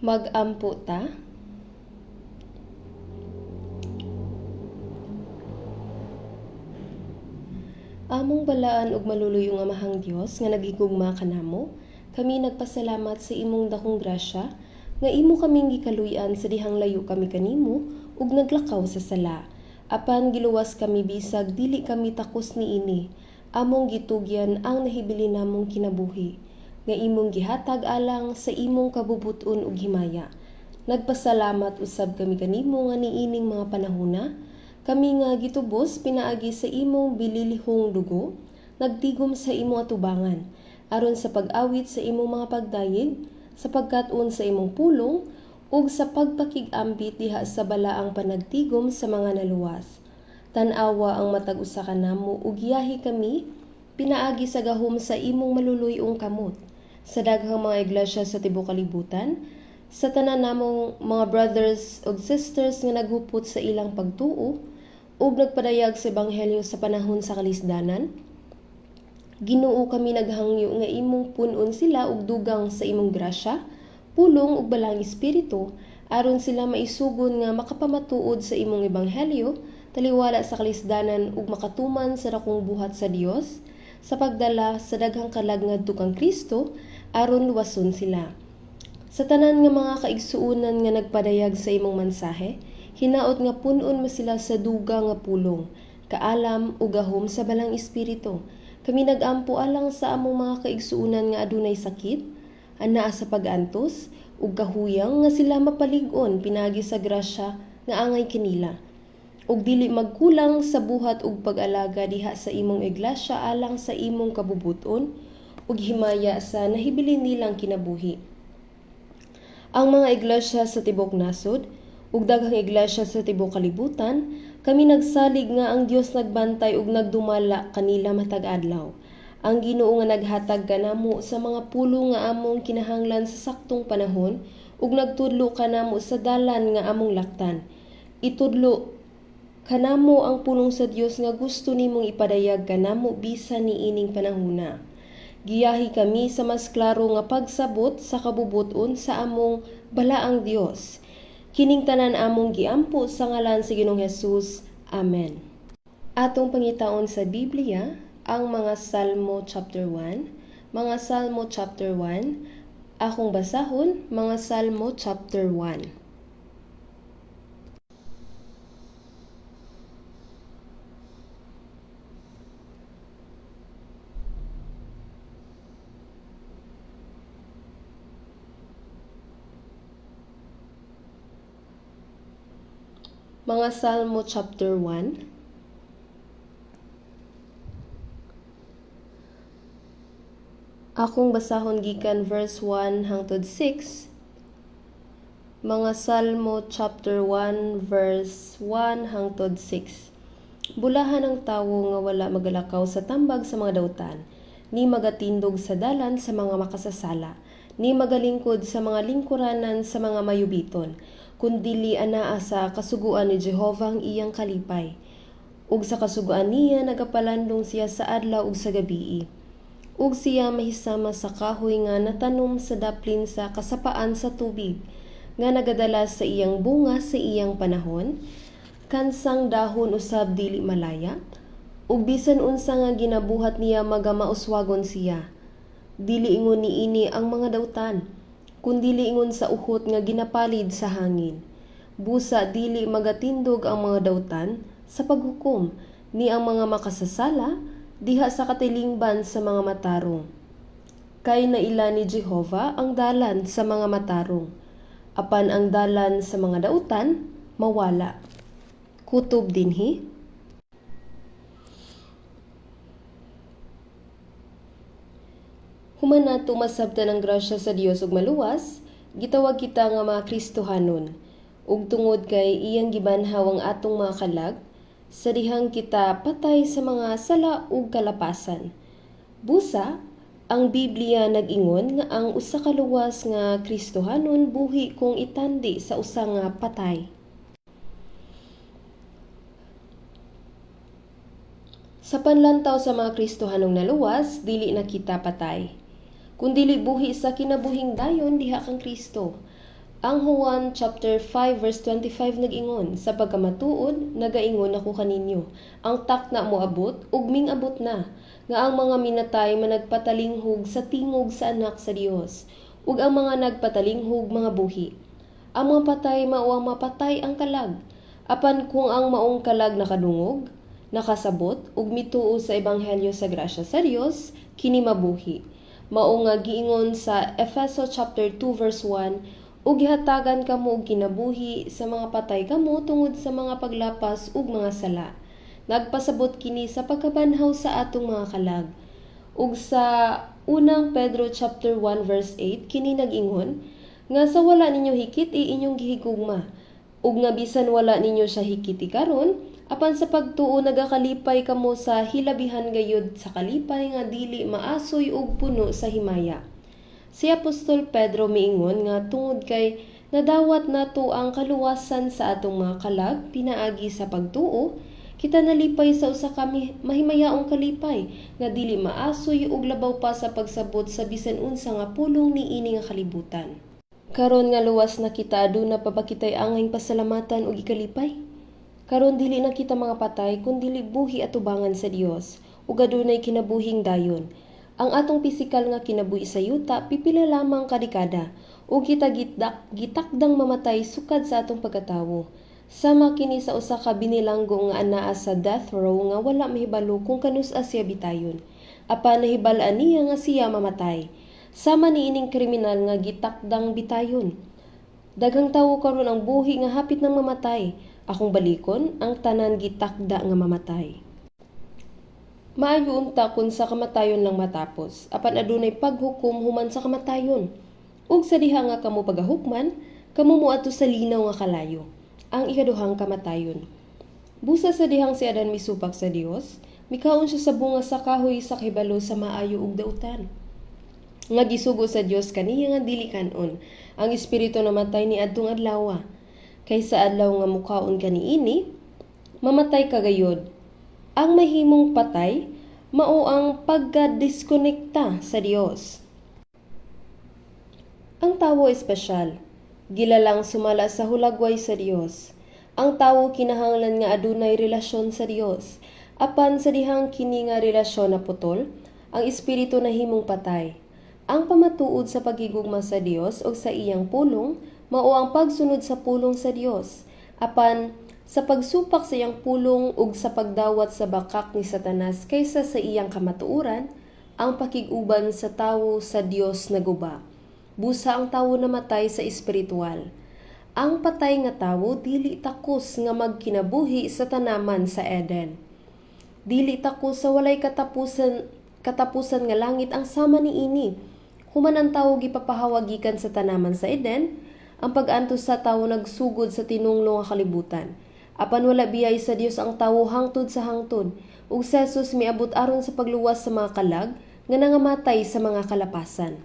Mag-ampo ta. Among balaan ug maluluyo nga Amahang Dios nga nagigugma kanamo, kami nagpasalamat sa imong dakong grasya nga imo kaming gikaluy-an sa dihang layo kami kanimo ug naglakaw sa sala. Apan giluwas kami bisag dili kami takos niini. Among gitugyan ang nahibili namong kinabuhi nga imong gihatag alang sa imong kabubut-on ug himaya. Nagpasalamat usab kami kanimo nga niining mga panahona. Kami nga gitubos pinaagi sa imong bililihong dugo, nagtigom sa imong atubangan, aron sa pag-awit sa imong mga pagdayeg, sa pagkat-on sa imong pulong, ug sa pagpakig-ambit diha sa balaang panagtigom sa mga naluwas. Tan-awa ang matag usa kanamo ug giyahi kami pinaagi sa gahom sa imong maluluy-ong kamot, sa daghang mga iglesia sa tibuok kalibutan, sa tanan namong mga brothers ug sisters nga naghupot sa ilang pagtuo ug nagpadayag sa ebanghelyo sa panahon sa kalisdanan. Ginoo, kami naghangyo nga imong pun-on sila og dugang sa imong grasya, pulong ug balang espiritu aron sila maisugon nga makapamatuod sa imong ebanghelyo, taliwala sa kalisdanan ug makatuman sa dakong buhat sa Dios sa pagdala sa daghang kalag ngadto kang Kristo aron luwason sila. Sa tanan nga mga kaigsuonan nga nagpadayag sa imong mensahe, hinaot nga pun-on mo sila sa duga nga pulong, kaalam ug gahom sa balang espiritu. Kami nagampo alang sa among mga kaigsuonan nga adunay sakit, anaa sa pag-antos ug kahuyang nga sila mapalig-on pinagi sa grasya nga angay kanila. Ug dili magkulang sa buhat ug pag-alaga diha sa imong iglesia alang sa imong kabubuton ug himaya sa nahibilin nilang kinabuhi. Ang mga iglesia sa tibuok nasod ug daghang iglesia sa tibuok kalibutan, kami nagsalig nga ang Dios nagbantay ug nagdumala kanila matag adlaw. Ang Ginoo nga naghatag kanamo sa mga pulong nga among kinahanglan sa saktong panahon ug nagtudlo kanamo sa dalan nga among laktan. Itudlo kanamo ang pulong sa Dios nga gusto nimong ipadayag kanamo bisan niining panahona. Giyahi kami sa mas klaro nga pagsabot sa kabubuton sa among balaang Dios. Kining tanan among giampo sa ngalan sa Ginoong Hesus. Amen. Atong pangitaon sa Biblia ang mga Salmo chapter 1. Mga Salmo chapter 1. Akong basahon, mga Salmo chapter 1. Mga Salmo chapter 1. Akong basahon gikan verse 1 hangtod 6. Mga Salmo chapter 1 verse 1 hangtod 6. Bulahan ang tawo nga wala magalakaw sa tambag sa mga dawtan, ni magatindog sa dalan sa mga makasasala, ni magalingkod sa mga lingkuranan sa mga mayubiton, kundili anaa sa kasuguan ni Jehovah ang iyang kalipay. Ug sa kasuguan niya nagapalandong siya sa adlaw ug sa gabii. Ug siya mahisama sa kahoy nga natanom sa daplin sa kasapaan sa tubig, nga nagadala sa iyang bunga sa iyang panahon, kansang dahon usab dili malaya, ug bisan unsa nga ginabuhat niya magamauswagon siya. Dili ingon niini ang mga dawtan, kundi ingon sa uhot nga ginapalid sa hangin. Busa dili magatindog ang mga dawtan sa paghukom ni ang mga makasasala diha sa katilingban sa mga matarong. Kay naila ni Jehovah ang dalan sa mga matarong, apan ang dalan sa mga dawtan mawala. Kutob dinhi. Human nato masabtan ang grasya sa Dios ug maluwas, gitawag kita nga mga Kristohanon, ug tungod kay iyang gibanhaw ang atong mga kalag, sa dihang kita patay sa mga sala ug kalapasan. Busa, ang Biblia nag-ingon nga ang usa ka luwas nga Kristohanon buhi kung itandi sa usa nga patay. Sa panlantaw sa mga Kristohanong naluwas, dili na kita patay, kundili buhi sa kinabuhing dayon diha kang Kristo. Ang Juan chapter 5 verse 25 nag-ingon, sa pagkamatuod nagaingon ako kaninyo, ang takna mo abot ug ming abot na, nga ang mga minatay managpatalinghog sa tingog sa anak sa Dios, ug ang mga nagpatalinghog mga buhi. Ang mga patay mao ang mapatay ang kalag, apan kung ang maong kalag nakadungog, nakasabot ug mituo sa ebanghelyo sa grasya sa Dios, kini mabuhi. Mao nga giingon sa Efeso chapter 2 verse 1, ug gihatagan kamo og kinabuhi sa mga patay kamo tungod sa mga paglapas ug mga sala. Nagpasabot kini sa pagkabanhaw sa atong mga kalag. Ug sa unang Pedro chapter 1 verse 8 kini nag-ingon nga sa wala ninyo hikiti inyong gihigugma, ug nga bisan wala ninyo siya hikiti karon, apan sa pagtuo nagakalipay kamo sa hilabihan gayud sa kalipay nga dili maasoy ug puno sa himaya. Si Apostol Pedro miingon nga tungod kay nadawat nato ang kaluwasan sa atong mga kalag pinaagi sa pagtuo, kita nalipay sa usa ka mahimayaong kalipay nga dili maasoy ug labaw pa sa pagsabot sa bisan unsa nga pulong niini nga kalibutan. Karon nga luwas na kita aduna pa ba kitay angayng pasalamatan ug ikalipay? Karon dili na kita mga patay kundi buhi atubangan sa Dios ug adunay kinabuhing dayon. Ang atong pisikal nga kinabuhi sa yuta pipila lamang ka dekada ug kita gitakdang mamatay sukad sa atong pagkatawo. Sama kini sa usa ka binilanggo nga anaa sa death row nga wala mahibalo kung kanus-a siya bitayon. Apan nahibal-an niya nga siya mamatay. Sama niining kriminal nga gitakdang bitayon. Daghang tawo karon ang buhi nga hapit nang mamatay. Akong balikon ang tanan gitakda nga mamatay. Maayo unta kun sa kamatayon lang matapos, apan adunay paghukom human sa kamatayon. Ug sa diha nga kamo pagahukman, kamo moadto sa linaw nga kalayo, ang ikaduhang kamatayon. Busa sa dihang si Adan misupak sa Dios, mikaon siya sa bunga sa kahoy sa kahibalo sa maayo ug dautan. Nga gisugo sa Dios kaniya nga dili kanon, ang espiritu namatay ni adtong adlaw. Kaysa adlaw nga mukaon kaniini, mamatay kagayod. Ang mahimong patay, mao ang pagka-diskonekta sa Dios. Ang tawo espesyal, gilalang sumala sa hulagway sa Dios. Ang tawo kinahanglan nga adunay relasyon sa Dios. Apan sa dihang kini nga relasyon na putol, ang espiritu nahimong patay. Ang pamatuod sa pagigugma sa Dios o sa iyang pulong, mao ang pagsunod sa pulong sa Dios. Apan sa pagsupak sa iyang pulong ug sa pagdawat sa bakak ni Satanas kaysa sa iyang kamatuoran, ang pakiguban sa tawo sa Dios naguba. Busa ang tawo namatay sa espiritual. Ang patay nga tawo dili takos nga magkinabuhi sa tanaman sa Eden. Dili takos sa walay katapusan nga langit ang sama niini. Human ang tawo gipapahawag gikan sa tanaman sa Eden, ang pag-antos sa tawo nagsugod sa tinunglo nga kalibutan. Apan wala biyay sa Dios ang tawo hangtod sa hangtod, ug si Jesus miabot aron sa pagluwas sa mga kalag nga nangamatay sa mga kalapasan.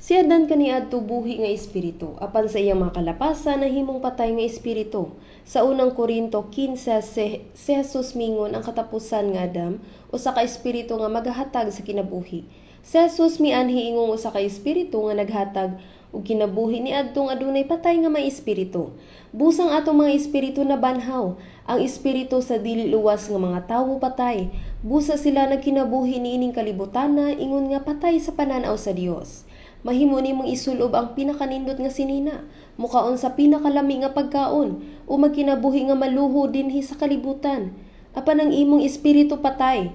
Si Adan kaniadto buhi nga espiritu, apan sa iyang mga kalapasan nahimong patay nga espiritu. Sa unang Korinto 15 si Jesus mingon ang katapusan nga Adam usa ka espiritu nga maghatag sa kinabuhi. Si Jesus mianhi ingong usa ka espiritu nga naghatag ug kinabuhi ni adtong adunay patay nga may espiritu. Busang atong mga espiritu na banhaw, ang espiritu sa dili luwas nga mga tawo patay. Busa sila nagkinabuhi niining kalibutana ingon nga patay sa pananaw sa Dios. Mahimo nimong isulob ang pinakanindot nga sinina, mukaon sa pinakalami nga pagkaon o magkinabuhi nga maluho dinhi sa kalibutan. Apan ang imong espiritu patay.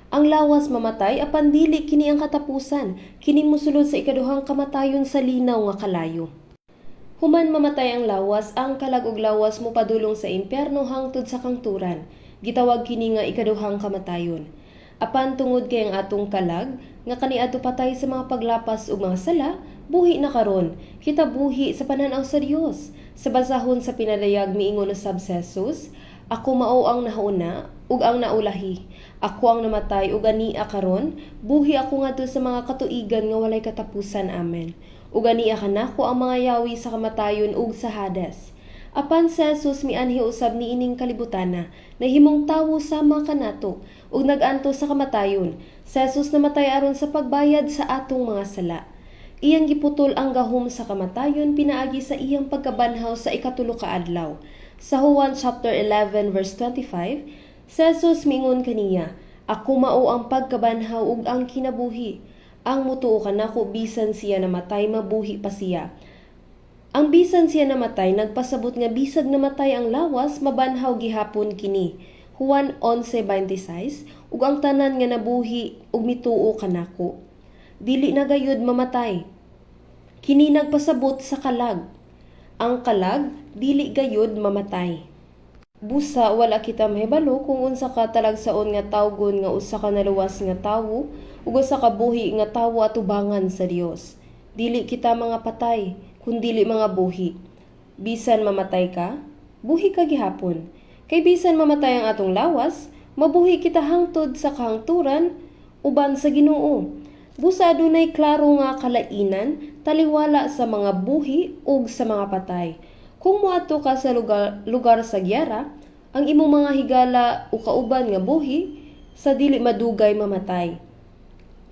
Ang lawas mamatay apan dili kini ang katapusan, kini mosulod sa ikaduhang kamatayon sa linaw nga kalayo. Human mamatay ang lawas, ang kalag ug lawas mopadulong sa impyerno hangtod sa kangturan. Gitawag kini nga ikaduhang kamatayon. Apan tungod kay ang atong kalag nga kaniadto patay sa mga paglapas ug mga sala, buhi na karon. Kita buhi sa pananaw sa Dios. Sa basahon sa pinadayag miingon usab si Jesus, ako mao ang nauna ug ang naulahi. Ako ang namatay ug ania karon, buhi ako ngadto sa mga katuigan nga walay katapusan. Amen. Ug ania kanako ang mga yawi sa kamatayon ug sa Hades. Apan si Jesus mianhi usab niining kalibutana, nahimong tawo sama kanato ug nag-anto sa kamatayon. Si Jesus namatay aron sa pagbayad sa atong mga sala. Iyang giputol ang gahom sa kamatayon pinaagi sa iyang pagkabanhaw sa ikatulo ka adlaw. Sa Juan chapter 11 verse 25, si Jesus mingon kaniya, "Ako mao ang pagkabanhaw ug ang kinabuhi. Ang mutuo kanako bisan siya namatay mabuhi pa siya." Ang bisan siya namatay nagpasabot nga bisag namatay ang lawas mabanhaw gihapon kini. Juan 11:26 ug ang tanan nga nabuhi ug mituo kanako dili na gayud mamatay. Kini nagpasabot sa kalag. Ang kalag dili gayud mamatay. Busa wala kita mahibalo kung unsa ka talagsaon nga tawgon nga usa ka naluwas nga tawo ug usa ka buhi nga tawo atubangan sa Dios. Dili kita mga patay, kun dili mga buhi. Bisan mamatay ka, buhi ka gihapon. Kay bisan mamatay ang atong lawas, mabuhi kita hangtod sa kahangturan uban sa Ginoo. Busa adunay klaro nga kalainan taliwala sa mga buhi ug sa mga patay. Kung moadto ka sa lugar sa giyara, ang imong mga higala o kauban nga buhi sa dili madugay mamatay.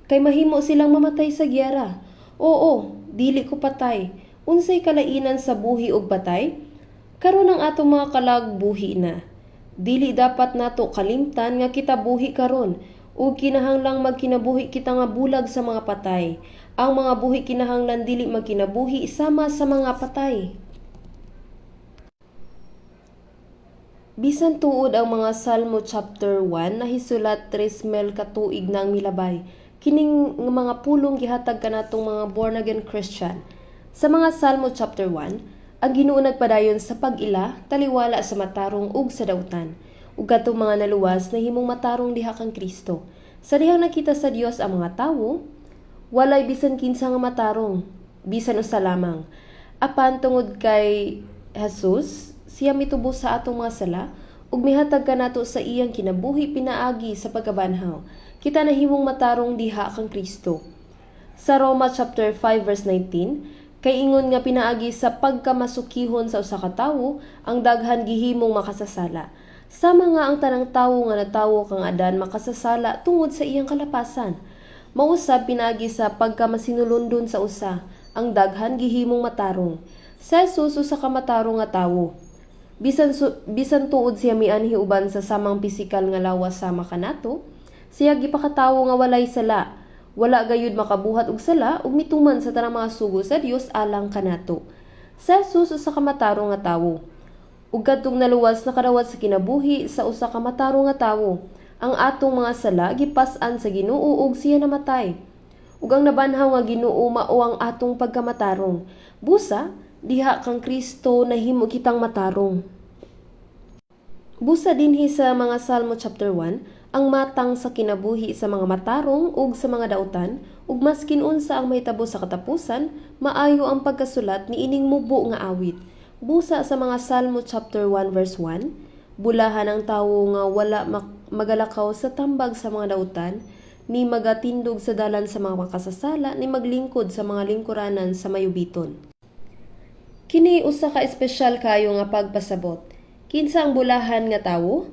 Kay mahimo silang mamatay sa giyara. Oo, dili ko patay. Unsay kalainan sa buhi ug patay? Karon ang atong mga kalag buhi na. Dili dapat nato kalimtan nga kita buhi karon ug kinahanglang magkinabuhi kita nga bulag sa mga patay. Ang mga buhi kinahanglan dili magkinabuhi sama sa mga patay. Bisan tuod ang mga Salmo chapter 1 nahisulat 3,000 ka tuig na ang milabay. Kining mga pulong gihatag kanatong mga born again Christian. Sa mga Salmo chapter 1, ang Ginoo nagpadayon sa pag-ila, taliwala sa matarong ug sa dautan. Ug katong mga naluwas na himong matarong diha kang Kristo. Sa dihang nakita sa Dios ang mga tawo, walay bisan kinsa nga matarong, bisan usa lamang. Apan tungod kay Jesus, siya mitubos sa atong mga sala ug mihatag kanato sa iyang kinabuhi pinaagi sa pagkabanhaw. Kita nahimong matarong diha kang Kristo. Sa Roma chapter 5 verse 19, kay ingon nga pinaagi sa pagkamasukihon sa usa ka tawo ang daghan gihimong makasasala. Sama nga ang tanang tawo nga natawo kang Adan makasasala tungod sa iyang kalapasan. Mausab pinaagi sa pagkamasinulundon sa usa ang daghan gihimong matarong. Sa Jesus usa ka matarong nga tawo. Bisan tuod siya mianhi uban sa samang pisikal nga lawas sama kanato, siya gipakatawo nga walay sala. Wala gayud makabuhat og sala ug mituman sa tanang mga sugo sa Dios alang kanato. Sa Jesus usa ka matarong nga tawo. Ug kadtong naluwas nakadawat sa kinabuhi sa usa ka matarong nga tawo. Ang atong mga sala gipas-an sa Ginoo ug siya namatay. Ug ang nabanhaw nga Ginoo mao ang atong pagkamatarong. Busa diha kang Kristo nahimo kitang matarong. Busa dinhi sa mga Salmo chapter 1, ang matang sa kinabuhi sa mga matarong ug sa mga dautan, ug maskin unsa ang mahitabo sa katapusan, maayo ang pagkasulat ni ining mubo nga awit. Busa sa mga Salmo chapter 1 verse 1, bulahan ang tawo nga wala magalakaw sa tambag sa mga dautan, ni magatindog sa dalan sa mga makasasala, ni maglingkod sa mga lingkuranan sa mayubiton. Kini usa ka espesyal kayo nga pagpasabot. Kinsa ang bulahan nga tawo?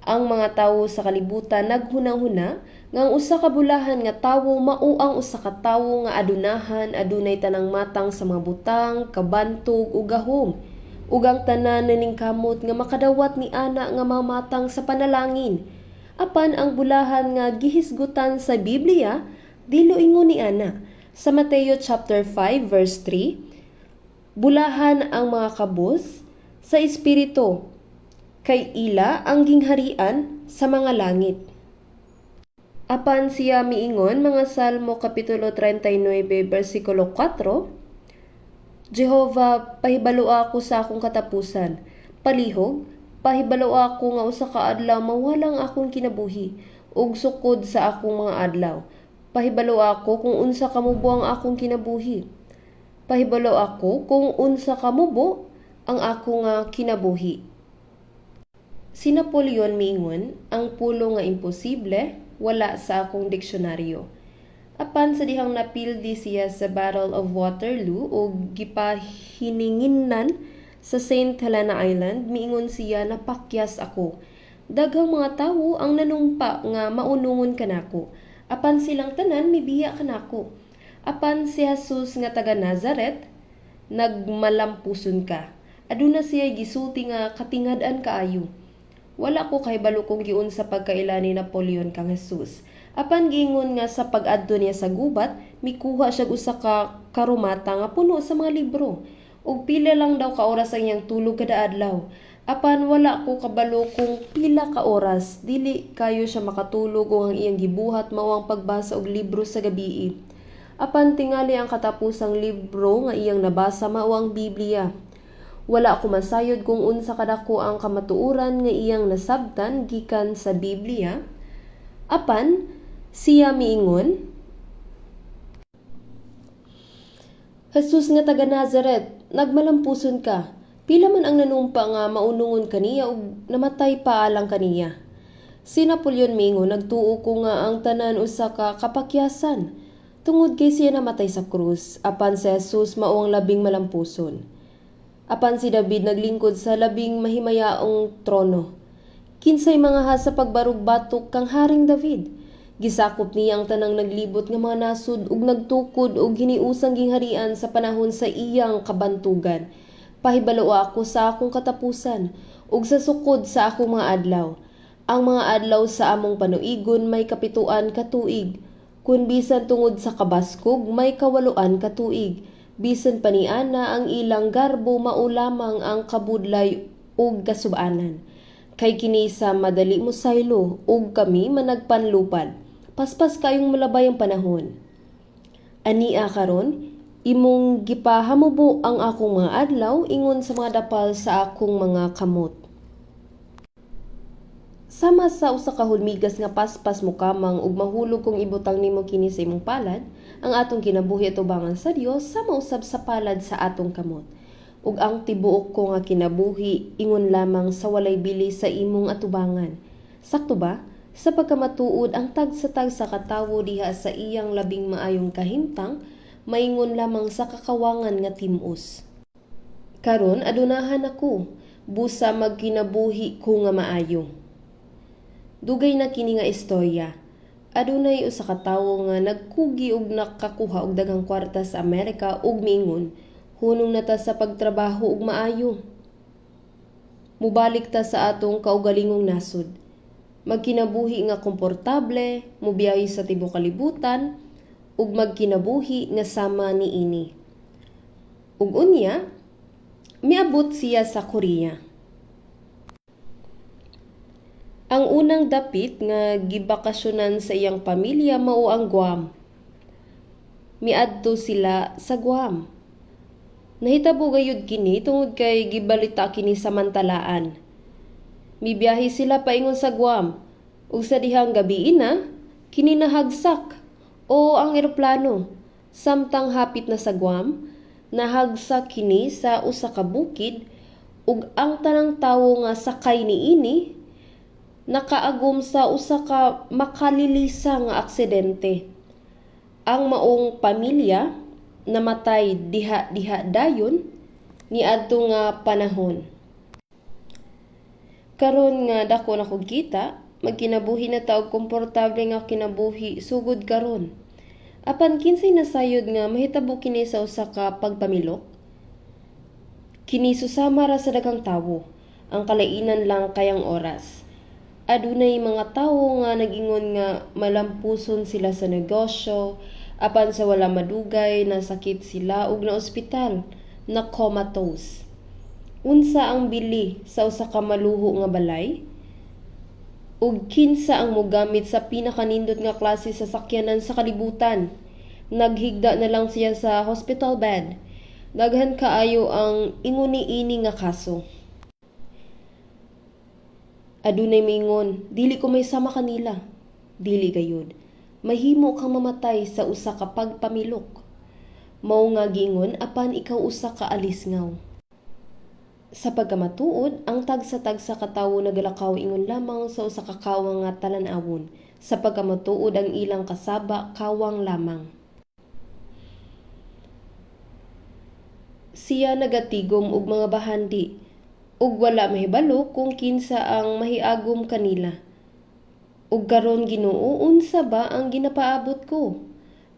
Ang mga tawo sa kalibutan naghunahuna nga ang usa ka bulahan nga tawo mao ang usa ka tawo nga adunay tanang matang sa mga butang, kabantog ug gahom. Ug ang tanan naningkamot nga makadawat ni ana nga mamatang sa panalangin. Apan ang bulahan nga gihisgutan sa Biblia dili ingon ni ana. Sa Mateo chapter 5 verse 3, bulahan ang mga kabus sa espiritu, kay ila ang gingharian sa mga langit. Apan siya miingon mga Salmo kapitulo 39 bersikulo 4, Jehova, pahibalo ako sa akong katapusan. Palihog, pahibalo ako nga usa ka adlaw mawalang akong kinabuhi ug sukod sa akong mga adlaw. Pahibalo ako kung unsa kamubo ang akong kinabuhi. Pahibalo ako kung unsa kamubo ang ako nga kinabuhi. Si Napoleon miingon, ang pulo nga imposible wala sa akong diksyonaryo. Apan sa dihang napildi siya sa Battle of Waterloo o gipahininginan sa St. Helena Island, miingon siya napakyas ako. Daghang mga tawo ang nanumpa nga maunungon kanako. Apan silang tanan mibiya kanako. Apan si Jesus nga taga Nazaret, nagmalampuson ka. Aduna siya gisulti nga katingad-an kaayo. Wala ko kahibalo kung giun sa pagkaila ni Napoleon kang Jesus. Apan giingon nga sa pag-adto niya sa gubat, mikuha siya usa ka karumata nga puno sa mga libro. Ug pila lang daw ka oras ang iyang tulog kada adlaw. Apan wala ko kabalo kung pila ka oras, dili kayo siya makatulog o ang iyang gibuhat mao ang pagbasa og libro sa gabii. Apan tingali ang katapusang libro nga iyang nabasa mao ang Biblia. Wala ko masayod kung unsa kadako ang kamatuoran nga iyang nasabtan gikan sa Biblia. Apan siya miingon, Jesus nga taga Nazaret, nagmalampuson ka. Pila man ang nanumpa nga maunungon kaniya ug namatay pa alang kaniya. Si Napoleon miingon, nagtuo ko nga ang tanan usa ka kapakyasan. Tungod kay siya namatay sa krus, apan si Jesus mao ang labing malampuson. Apan si David naglingkod sa labing mahimayaong trono. Kinsay mga sa pagbarug batok kang Haring David. Gisakop niya ang tanang naglibot nga mga nasud ug nagtukod og hiniusang gingharian sa panahon sa iyang kabantugan. Pahibalo ako sa akong katapusan ug sa sukod sa akong mga adlaw. Ang mga adlaw sa among panuigon may kapituan ka tuig. Kun bisan tungod sa kabaskog may kawaluan ka tuig. Bisan paniana ang ilang garbo mao lamang ang kabudlay ug kasubanan. Kay kini sa madali mo saylo ug kami managpanlupad. Paspas kayong malabay ang panahon. Ania karon, imong gipahamubo ang akong mga adlaw ingon sa mga dapal sa akong mga kamot. Sama sa usa ka hulmigas nga paspas mo kamang ug mahulog kung ibutang nimo kini sa imong palad, ang atong kinabuhi atubangan sa Dios sama usab sa palad sa atong kamot. Ug ang tibuok ko nga kinabuhi ingon lamang sa walay bili sa imong atubangan. Sakto ba? Sa pagkamatuod ang tag sa katawo diha sa iyang labing maayong kahimtang, maingon lamang sa kakawangan nga tim-os. Karon adunahan ako, busa magkinabuhi ko nga maayo. Dugay na kini nga istorya. Adunay usa ka tawo nga nagkugi ug nakakuha og daghang kwarta sa Amerika ug miingon, hunong na ta sa pagtrabaho ug maayo. Mubalik ta sa atong kaugalingong nasod. Magkinabuhi nga komportable, mubiyahe sa tibuok kalibutan, ug magkinabuhi nga sama niini. Ug unya, miabot siya sa Korea. Ang unang dapit nga gibakasyonan sa iyang pamilya mao ang Guam. Miadto sila sa Guam. Nahitabo gayud kini tungod kay gibalita kini samantalaan. Mibiyahe sila paingon sa Guam ug sa dihang gabi na kini nahagsak o ang eroplano. Samtang hapit na sa Guam, nahagsak kini sa usa ka bukid ug ang tanang tawo nga sakay niini nakaagom sa usa ka makalilisa nga aksidente. Ang maong pamilya namatay diha-diha dayon niadto nga panahon. Karon nga dako na kog kita, magkinabuhi na ta og komportable nga kinabuhi sugod karon. Apan kinsay nasayod nga mahitabo kini sa usa ka pagpamilok? Kini susama ra sa daghang tawo, ang kalainan lang kayang oras. Adunay mga tawo nga nagingon nga malampuson sila sa negosyo, apan sa wala madugay nasakit sila ug na ospital, na comatose. Unsa ang bili sa usa ka maluho nga balay? Ug kinsa ang mogamit sa pinakanindot nga klase sa sakyanan sa kalibutan? Naghigda na lang siya sa hospital bed. Daghan kaayo ang inguni-ini nga kaso. Adunay mingon, dili ko may sama kanila. Dili gayud. Mahimo kang mamatay sa usa ka pagpamilok. Mao nga gingon apan ikaw usa ka alisngaw. Sa pagkamatuod, ang tagsa-tagsa ka tawo nagalakaw ingon lamang sa usa ka kawang nga talan-awon. Sa pagkamatuod ang ilang kasaba kawang lamang. Siya nagatigom og mga bahandi ug wala mahibalo kung kinsa ang mahiagom kanila. Ug karon Ginoo, unsa ba ang ginapaabot ko?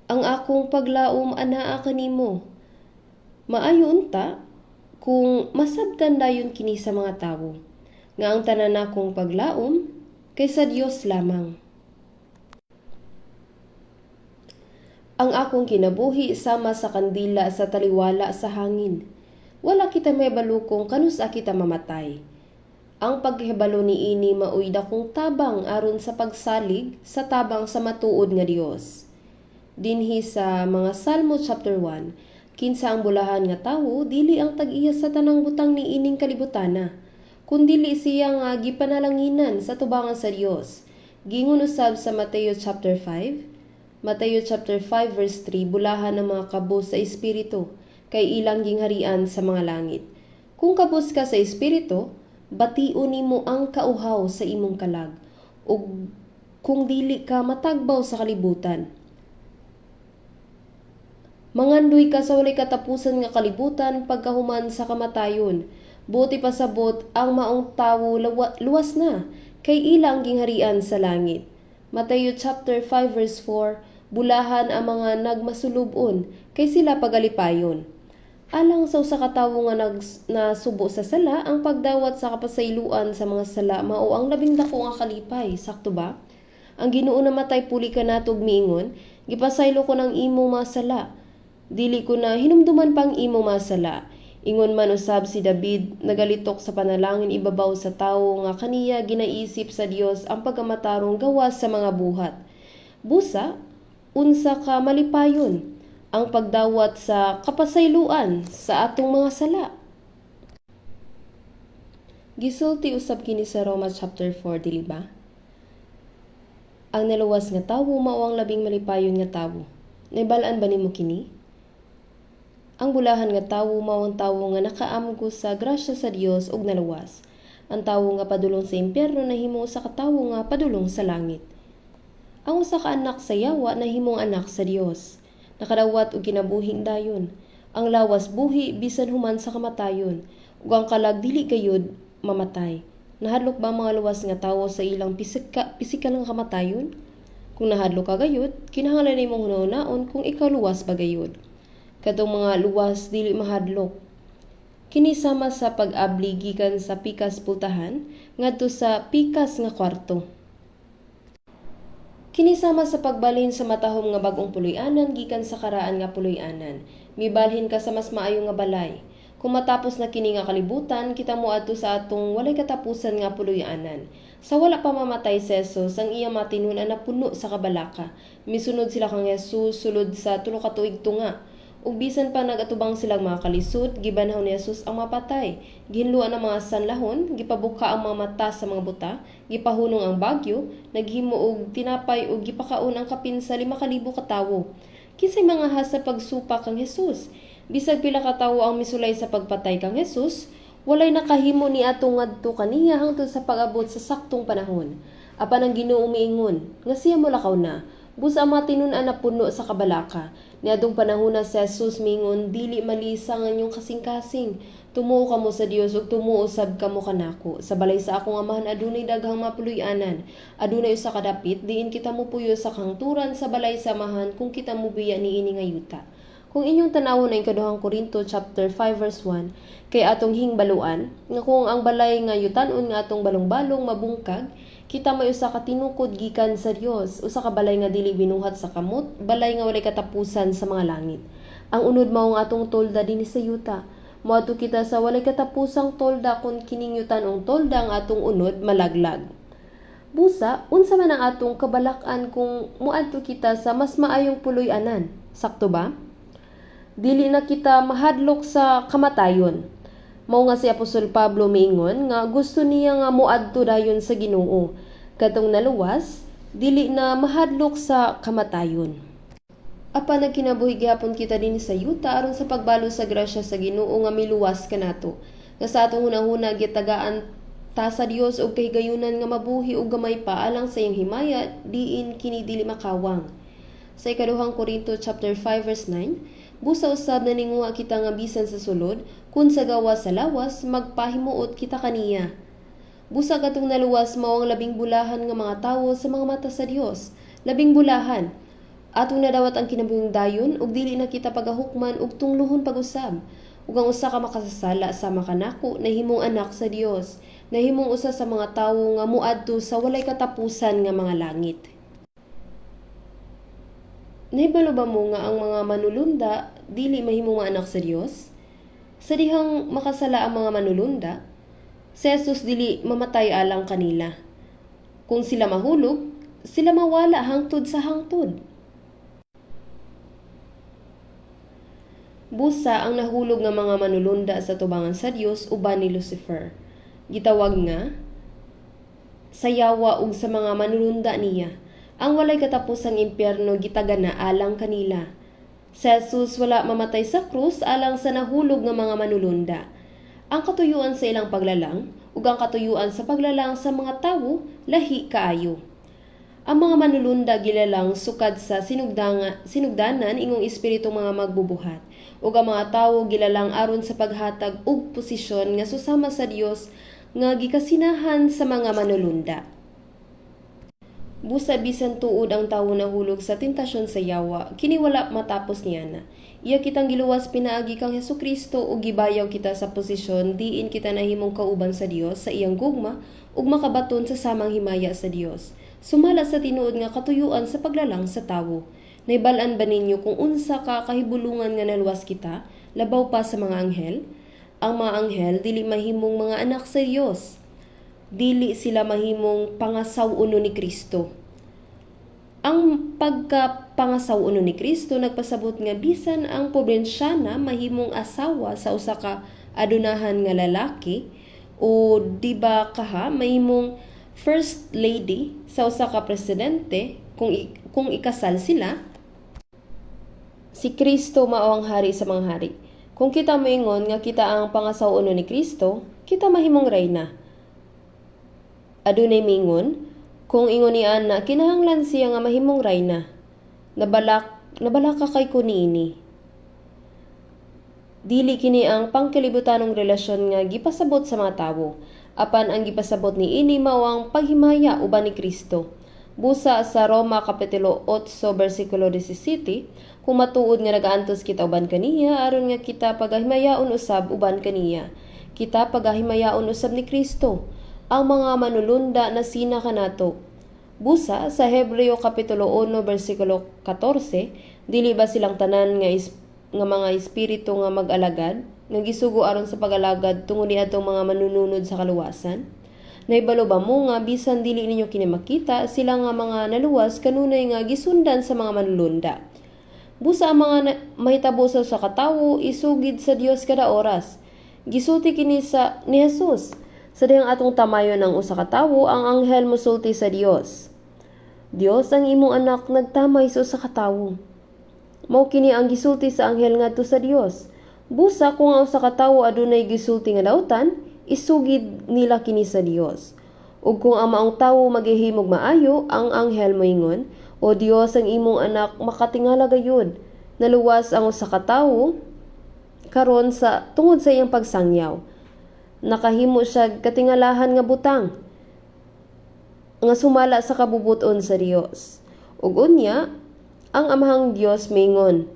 ang akong paglaom anaa kanimo. Maayo unta kung masabtan dayon kini sa mga tawo, nga ang tanan akong paglaom kaysa Dios lamang. Ang akong kinabuhi sama sa kandila sa taliwala sa hangin. Wala kita may balukong kanusa kita mamatay. Ang paghibalo ni ini maoy dakong tabang aron sa pagsalig sa tabang sa matuod nga Dios. Dinhi sa mga Salmo chapter 1, kinsa ang bulahan nga tawo dili ang tag-iya sa tanang butang ni ining kalibutana, kundili siya nga gipanalanginan sa tubangan sa Dios. Gingon usab sa Mateo chapter 5 verse 3, bulahan ng mga kabos sa espiritu kay ilang gingharian sa mga langit. Kung kabos ka sa espiritu, bation nimo ang kauhaw sa imong kalag, ug kung dili ka matagbaw sa kalibutan. Mangandoy ka sa walay katapusan nga kalibutan pagkahuman sa kamatayon. Buti pasabot ang maong tawo luwas na kay ilang gingharian sa langit. Mateo chapter 5 verse 4, bulahan ang mga nagmasulubon kay sila pagalipayon. Alang sa usa ka tawo nga nasubo sa sala, ang pagdawat sa kapasayloan sa mga sala mao ang labing dako nga kalipay, sakto ba? Ang Ginoo namatay puli ka natog miingon, gipasaylo ko ng imo mga sala. Dili ko na hinumduman pang imo masala. Ingon man usab si David, nagalitok sa panalangin ibabaw sa tawo nga kaniya ginaisip sa Dios ang pagkamatarong gawas sa mga buhat. Busa, unsa ka malipayon ang pagdawat sa kapasayloan sa atong mga sala. Gisulti usab kini sa Roma chapter 4, dili ba? Ang naluwas nga tawo mao ang labing malipayon nga tawo. Naibalaan ba nimo kini? Ang bulahan nga tawo mao ang tawo nga nakaamgo sa grasya sa Dios ug naluwas. Ang tawo nga padulong sa impyerno nahimo usa ka tawo nga padulong sa langit. Ang usa ka anak sa yawa nahimong anak sa Dios. Nakadawat og kinabuhing dayon. Ang lawas buhi bisan human sa kamatayon, ug ang kalag dili gayud mamatay. Nahadlok ba mga luwas nga tawo sa ilang pisikal nga kamatayon? Kung nahadlok ka gayud, kinahanglan nimong hunaon kung ikaw luwas ba gayud. Kadtong mga luwas dili mahadlok. Kini sama sa pag-abli gikan sa pikas pultahan ngadto sa pikas nga kwarto. Kini sama sa pagbalhin sa matahom nga bag-ong puloy-anan gikan sa karaan nga puloy-anan. Mibalhin ka sa mas maayo nga balay. Kung matapos na kini nga kalibutan, kita moadto sa atong walay katapusan nga puloy-anan. Sa wala pa mamatay si Jesus, ang iya matinunan na puno sa kabalaka. Misunod sila kang Jesus sulod sa 3 ka tuig tunga. Ug bisan pa nagatubang silang mga kalisod, gibanhaw ni Jesus ang mapatay. Ginluan ang mga sanlahon, gipabuka ang mga mata sa mga buta, gipahunong ang bagyo, naghimo og tinapay ug gipakaon ang kapin sa 5,000 ka tawo. Kinsay mga hasa pagsupa kang Jesus? Bisag pila ka tawo ang misulay sa pagpatay kang Jesus, walay nakahimo ni atong ngadto kaniya hangtod sa pag-abot sa saktong panahon. Apan ang Ginoo miingon, nga siya molakaw na. Busa ang matinunan na puno sa kabalaka. Niadtong panahon na si Jesus mingon, dili malisa ang inyong kasing-kasing. Tumuo kamo sa Dios ug tumuo usab kamo kanako. Sa balay sa akong amahan adunay daghang mapuloy-anan. Adunay usa ka dapit diin kita mopuyo sa kangturan sa balay sa amahan kung kita mobiya niini nga yuta. Kung inyong tanawon ang ikaduhang Korinto chapter 5 verse 1, kay atong hingbaluan nga kung ang balay nga yutan-on nga atong balong-balong mabungkag, kita may usa ka tinukod gikan sa Dios, usa ka balay nga dili binuhat sa kamot, balay nga walay katapusan sa mga langit. Ang unod mao nga atong tolda dinhi sa yuta. Moadto kita sa walay katapusang tolda kun kining yutan-ong tolda ang atong unod malaglag. Busa, unsa man ang atong kabalak-an kung moadto kita sa mas maayong puloy-anan? Sakto ba? Dili na kita mahadlok sa kamatayon. Mao nga si Apostol Pablo miingon nga gusto niya nga moadto dayon sa Ginoo. Kadtong naluwas, dili na mahadlok sa kamatayon. Apan nagkinabuhi gyapon kita din sa yuta aron sa pagbalo sa grasya sa Ginoo nga miluwas kanato. Nga sa atong hunahuna gitagaan ta sa Dios og kahigayunan nga mabuhi og gamay pa alang sa iyang himaya diin kini dili makawang. Sa ikaduhang Korinto chapter 5 verse 9, busa usab na ninguha kita nga bisan sa sulod, kun sa gawas sa lawas, magpahimuot kita kaniya. Busa katong naluwas mao ang labing bulahan nga mga tawo sa mga mata sa Dios. Labing bulahan. Atong nadawat ang kinabuhing dayon ug dili na kita pagahukman ug tunglohon pag-usab. Ug ang usa ka makasasala sama kanako nahimong anak sa Dios, nahimong usa sa mga tawo nga muadto sa walay katapusan nga mga langit. Nahibalo ba mo nga ang mga manulunda dili mahimong mga anak sa Dios? Sa dihang makasala ang mga manulunda, si Jesus dili mamatay alang kanila. Kung sila mahulog, sila mawala hangtod sa hangtod. Busa ang nahulog nga mga manulunda sa tubangan sa Dios uban ni Lucifer. Gitawag nga sayawa ug sa mga manulunda niya. Ang walay katapusang impyerno gitagana alang kanila. Si Jesus wala mamatay sa krus alang sa nahulog nga mga manulunda. Ang katuyuan sa ilang paglalang ug ang katuyuan sa paglalang sa mga tawo lahi kaayo. Ang mga manulunda gilalang sukad sa sinugdanan ingong espiritu mga magbubuhat ug ang mga tawo gilalang aron sa paghatag og posisyon nga susama sa Dios nga gikasinahan sa mga manulunda. Busa bisan tuod ang tawo nahulog sa tentasyon sa yawa, kini wala matapos niya na. Iya kitang giluwas pinaagi kang Hesukristo ug gibayaw kita sa posisyon diin kita nahimong kauban sa Dios sa iyang gugma ug makabaton sa samang himaya sa Dios. Sumala sa tinuod nga katuyuan sa paglalang sa tawo. Naibal-an ba ninyo kung unsa ka kahibulungan nga naluwas kita, labaw pa sa mga anghel? Ang mga anghel dili mahimong mga anak sa Dios. Dili sila mahimong pangasaw-uno ni Kristo. Ang pagkapangasaw-uno ni Kristo nagpasabot nga bisan ang probinsyana mahimong asawa sa usa ka adunahan nga lalaki o di ba kaha mahimong first lady sa usa ka presidente kung ikasal sila. Si Kristo mao ang hari sa mga hari. Kung kita moingon nga kita ang pangasaw-uno ni Kristo, kita mahimong reyna. Adunay mingon, kung ingon ni Ana, kinahanglan siya nga mahimong reyna. Nabalaka kay ko niini. Dili kini ang pangkalibutanong relasyon nga gipasabot sa mga tawo. Apan ang gipasabot ni ini mao ang paghimaya uban ni Kristo. Busa sa Roma Kapitulo 8 versikulo 17, kung matuod nga nagaantos kita uban kaniya aron nga kita pagahimayaon usab uban kaniya. Kita pagahimayaon usab ni Kristo. Ang mga manulunda na sina kanato. Busa sa Hebreo Kapitulo 1 versikulo 14, dili ba silang tanan nga mga espiritu nga mag-alagad, nga gisugo aron sa pag-alagad tungod niadtong mga manununod sa kaluwasan? Naibalo ba mo nga bisan dili ninyo kini makita sila nga mga naluwas kanunay nga gisundan sa mga manulunda. Busa ang mga mahitabo sa katawo isugid sa Dios kada oras. Gisulti kini ni Jesus. Sa dihang atong tamayon ng usa ka tawo, ang anghel mosulti sa Dios. Dios ang imong anak nagtamay sa usa ka tawo. Mao kini ang gisulti sa anghel ngadto sa Dios. Busa kung ang usa ka tawo adunay gisulti nga dautan, isugid nila kini sa Dios. Ug kung ang maong tawo maghihimog maayo, ang anghel moingon, O Dios, ang imong anak makatingala gayud. Naluwas ang usa ka tawo karon sa tungod sa iyang pagsangyaw. Nakahimo siya katingalahan nga butang nga sumala sa kabubuton sa Dios. Ug unya, ang amahang Dios mingon,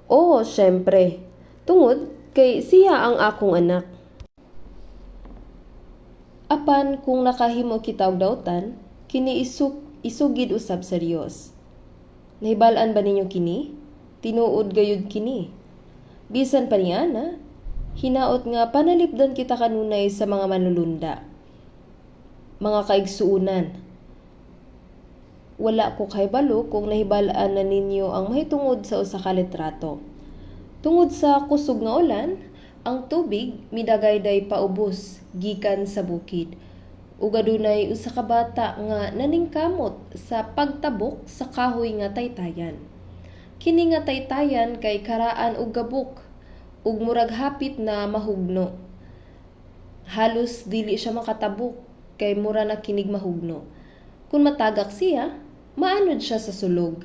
O, syempre, tungod kay siya ang akong anak. Apan kung nakahimo kita og dautan, kini isugid usab sa Dios. Nahibal-an ba ninyo kini? Tinuod gayud kini. Bisan pa niana, hinaot nga panalipdan kita kanunay sa mga manlulunda. Mga kaigsuunan. Wala ko kahibalo kung nahibal-an na ninyo ang mahitungod sa usa ka litrato. Tungod sa kusog nga ulan, ang tubig midagayday paubos gikan sa bukid. Ug adunay usa ka bata nga naningkamot sa pagtabok sa kahoy nga taytayan. Kini nga taytayan kay karaan og gabok ug murag hapit na mahugno. Halos dili siya makatabok kay mura na kinig mahugno. Kung matagak siya, maanod siya sa sulog.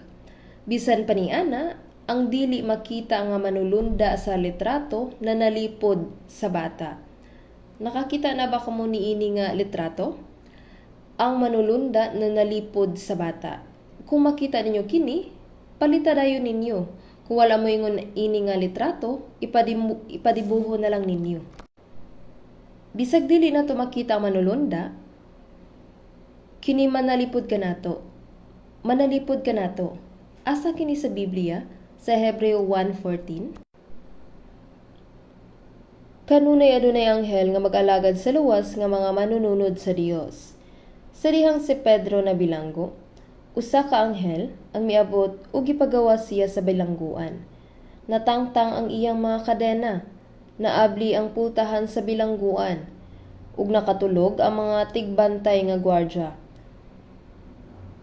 Bisan pa niana, ang dili makita nga manulunda sa litrato na nalipod sa bata. Nakakita na ba kamo niini nga litrato? Ang manulunda na nalipod sa bata. Kung makita ninyo kini, palita dayon ninyo. Kung wala mo ingon ini nga litrato, ipadibuho na lang ninyo. Bisag dili na to makita ang manulunda, kini manalipod ka nato. Manalipod ka nato. Asa kini sa Biblia sa Hebreo 1:14? Kanunay adunay anghel nga mag-alagad sa luwas nga mga manununod sa Dios. Sa dihang si Pedro na bilanggo, usa ka anghel ang miabot ug gipagawa siya sa bilangguan. Natangtang ang iyang mga kadena, naabli ang pultahan sa bilangguan, ug nakatulog ang mga tigbantay nga gwardya.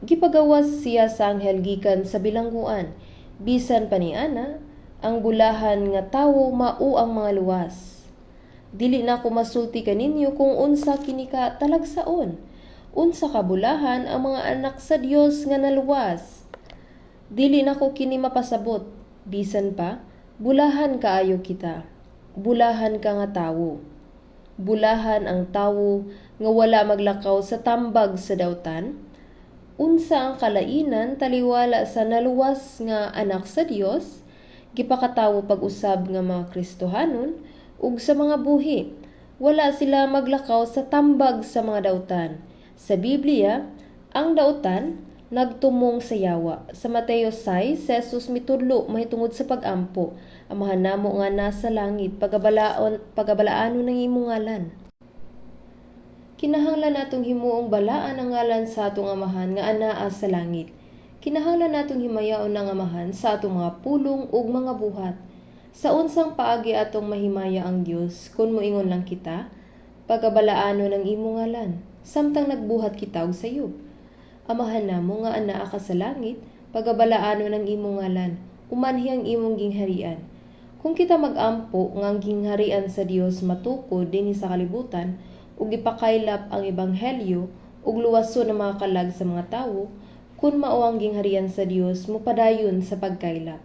Gipagawas siya sa anghel gikan sa bilangguan, bisan pa niana ang bulahan nga tawo mao ang mga luwas. Dili na ko masulti kaninyo kung unsa kini ka talagsaon. Unsa ka bulahan ang mga anak sa Dios nga naluwas. Dili na ko kini mapasabot, bisan pa bulahan kaayo kita. Bulahan ka nga tawo. Bulahan ang tawo nga wala maglakaw sa tambag sa dawtan. Unsa ang kalainan taliwala sa naluwas nga anak sa Dios, gipakatawo pag-usab nga mga Kristohanon ug sa mga buhi. Wala sila maglakaw sa tambag sa mga dawtan. Sa Biblia, ang dawtan nagtumong sa yawa. Sa Mateo 6, Jesus mitudlo mahitungod sa pag-ampo. Amahan namo nga nasa langit, pagabalaanon ng imong ngalan. Kinahanglan natong himuong balaan ang ngalan sa atong amahan nga anaa sa langit. Kinahanglan natong himayaon ang amahan sa atong mga pulong ug mga buhat. Sa unsang paagi atong mahimaya ang Dios, kun moingon lang kita, pagabalaanon ang imong ngalan, samtang nagbuhat kita og sayop. Amahan namo nga anaa ka sa langit, pagabalaanon ang imong ngalan, umanhi ang imong gingharian. Kung kita mag-ampo nga ang gingharian sa Dios matukod dinhi sa kalibutan, ug ipakaylap ang ebanghelyo ug luwason ang mga kalag sa mga tawo, kun mao ang gingharian sa Dios mopadayon sa pagkaylap.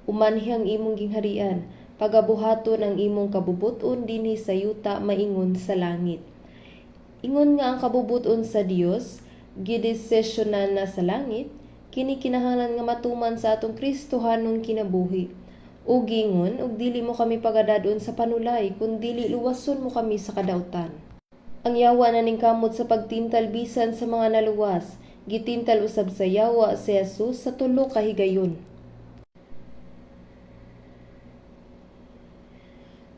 Umanhi ang imong gingharian, pagabuhaton ang imong kabubuton dinhi sa yuta maingon sa langit. Ingon nga ang kabubuton sa Dios gidesisyonan na sa langit, kini kinahanglan nga matuman sa atong Kristohanong kinabuhi. Ug gingon ug dili mo kami pagadadon sa panulay, kun dili luwason mo kami sa kadawtan. Ang yawa na ning kamot sa pagtintal bisan sa mga naluwas, gitintal usab sa yawa si Jesus sa tulo ka higayon.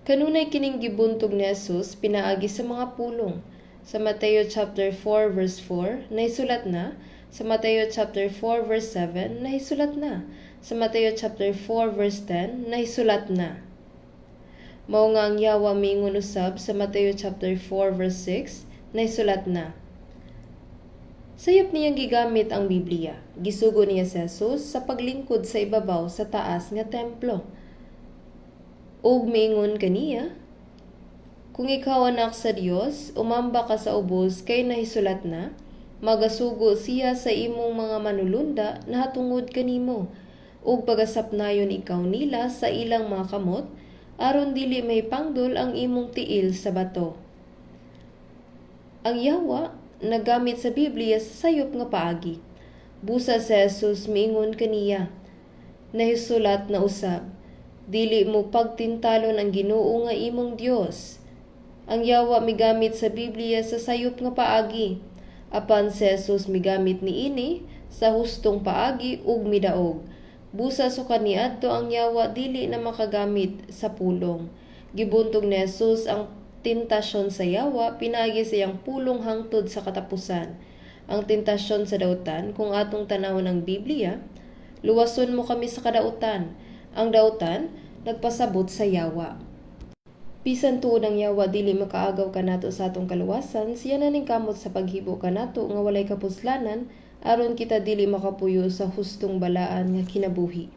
Kanunay kining gibuntog ni Jesus pinaagi sa mga pulong. Sa Mateo chapter 4 verse 4 nahisulat na, sa Mateo chapter 4 verse 7 nahisulat na, sa Mateo chapter 4 verse 10 nahisulat na. Mao nga ang yawa miingon usab sa Mateo chapter 4 verse 6 nahisulat na. Sayop niyang gigamit ang Biblia. Gisugo niya si Jesus sa paglingkod sa ibabaw sa taas nga templo. Ug miingon kaniya, kung ikaw anak sa Dios, umamba ka sa ubos kay nahisulat na, magasugo siya sa imong mga manulunda na hatungod kanimo, ug pagasapnayon ikaw nila sa ilang mga kamot, aron dili may pangdol ang imong tiil sa bato. Ang yawa nagamit sa Biblia sa sayop nga paagi. Busa si Jesus miingon kaniya, nahisulat na usab, dili mo pagtintalon ang Ginoo nga imong Dios. Ang yawa migamit sa Biblia sa sayop nga paagi. Apan si Jesus migamit niini sa hustong paagi ug midaog. Busa so kaniadto ang yawa dili na makagamit sa pulong. Gibuntog ni Jesus ang tentasyon sa yawa pinaagi sa iyang pulong hangtod sa katapusan. Ang tentasyon sa dautan, kung atong tanawon ang Biblia, luwason mo kami sa kadautan. Ang dautan nagpasabot sa yawa. Bisan tuod ang yawa dili makaagaw kanato sa atong kaluwasan, siya na ning kamot sa paghibo kanato nga walay kapuslanan aron kita dili makapuyo sa hustong balaan nga kinabuhi.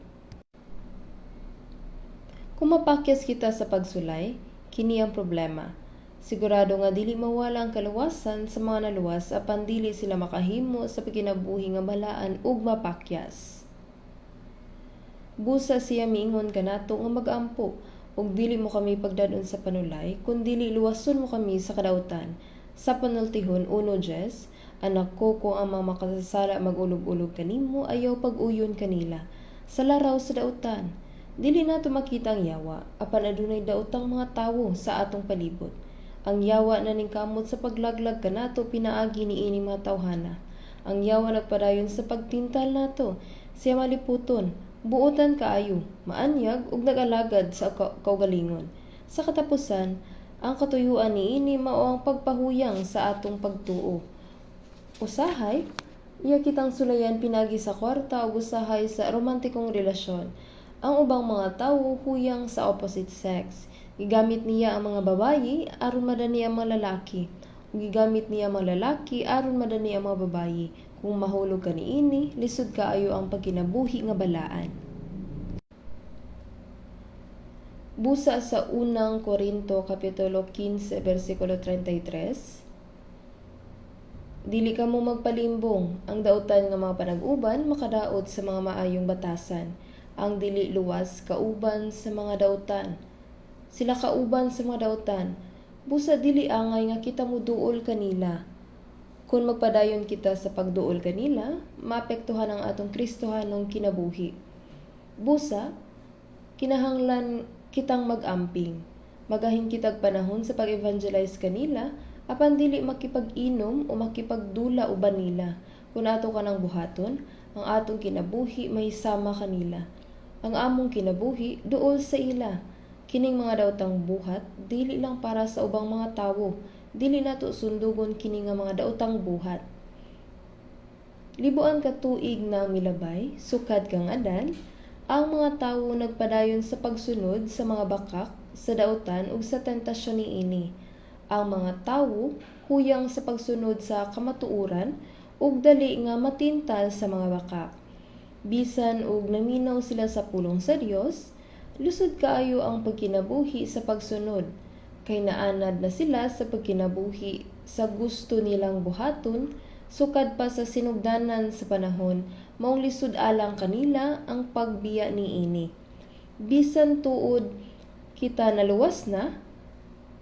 Kung mapakyas kita sa pagsulay, kini ang problema. Sigurado nga dili mawala ang kaluwasan sa mga naluwas apan dili sila makahimo sa pagkinabuhi nga balaan ug mapakyas. Busa siya miingon kanato nga mag-ampo ug dili mo kami pagdadon sa panulay kun dili luwason mo kami sa kadautan. Sa panultihon 1:10, anak ko, kung ang mga makasasala magulog-ulog kanimo, ayaw pag-uyon kanila. sa laraw sa dautan. Dili nato makita ang yawa, apan adunay daotang mga tawo sa atong palibot. Ang yawa na ningkamot sa paglaglag kanato pinaagi niini mga tawhana. Ang yawa nagpadayon sa pagtintal nato, siya maliputon, buotan kaayo, maanyag ug nagalagad sa kaugalingon. Sa katapusan, ang katuyuan niini mao ang pagpahuyang sa atong pagtuo. Usahay, iya kitang sulayan pinagi sa kwarta ug usahay sa romantikong relasyon. Ang ubang mga tawo huyang sa opposite sex. Gigamit niya ang mga babayi aron madani ang mga lalaki. Ug gigamit niya ang mga lalaki aron madani ang mga babayi. Kung mahulog ka niini, lisod kaayo ang pagkinabuhi nga balaan. Busa sa unang Korinto kapitulo 15 bersikulo 33. Dili ka mo magpalimbong, ang dautan nga mga panag-uban makadaot sa mga maayong batasan. Ang dili luwas kauban sa mga dautan. Sila kauban sa mga dautan. Busa dili angay nga kita mo duol kanila. Kung magpadayon kita sa pagduol kanila, maapektuhan ang atong Kristohanong kinabuhi. Busa, kinahanglan kitang mag-amping. Magahin kitag panahon sa pag-evangelize kanila, apan dili makipag-inom o makipagdula uban nila. Kung ato ka ng buhaton, ang atong kinabuhi mahisama kanila. Ang among kinabuhi duol sa ila. Kining mga daotang buhat, dili lang para sa ubang mga tawo. Dili nato sundugon kini nga mga daotang buhat. Libuan ka tuig na milabay, sukad kang adan, ang mga tawo nagpadayon sa pagsunod sa mga bakak, sa dautan ug sa tentasyon niini. Ang mga tawo huyang sa pagsunod sa kamatuoran ug dali nga matintal sa mga bakak. Bisan ug naminaw sila sa pulong sa Dios, lusod kaayo ang pagkinabuhi sa pagsunod. Kay naanad na sila sa pagkinabuhi sa gusto nilang buhaton, sukad pa sa sinugdanan sa panahon, maong lisod alang kanila ang pagbiya niini. Bisan tuod kita naluwas na,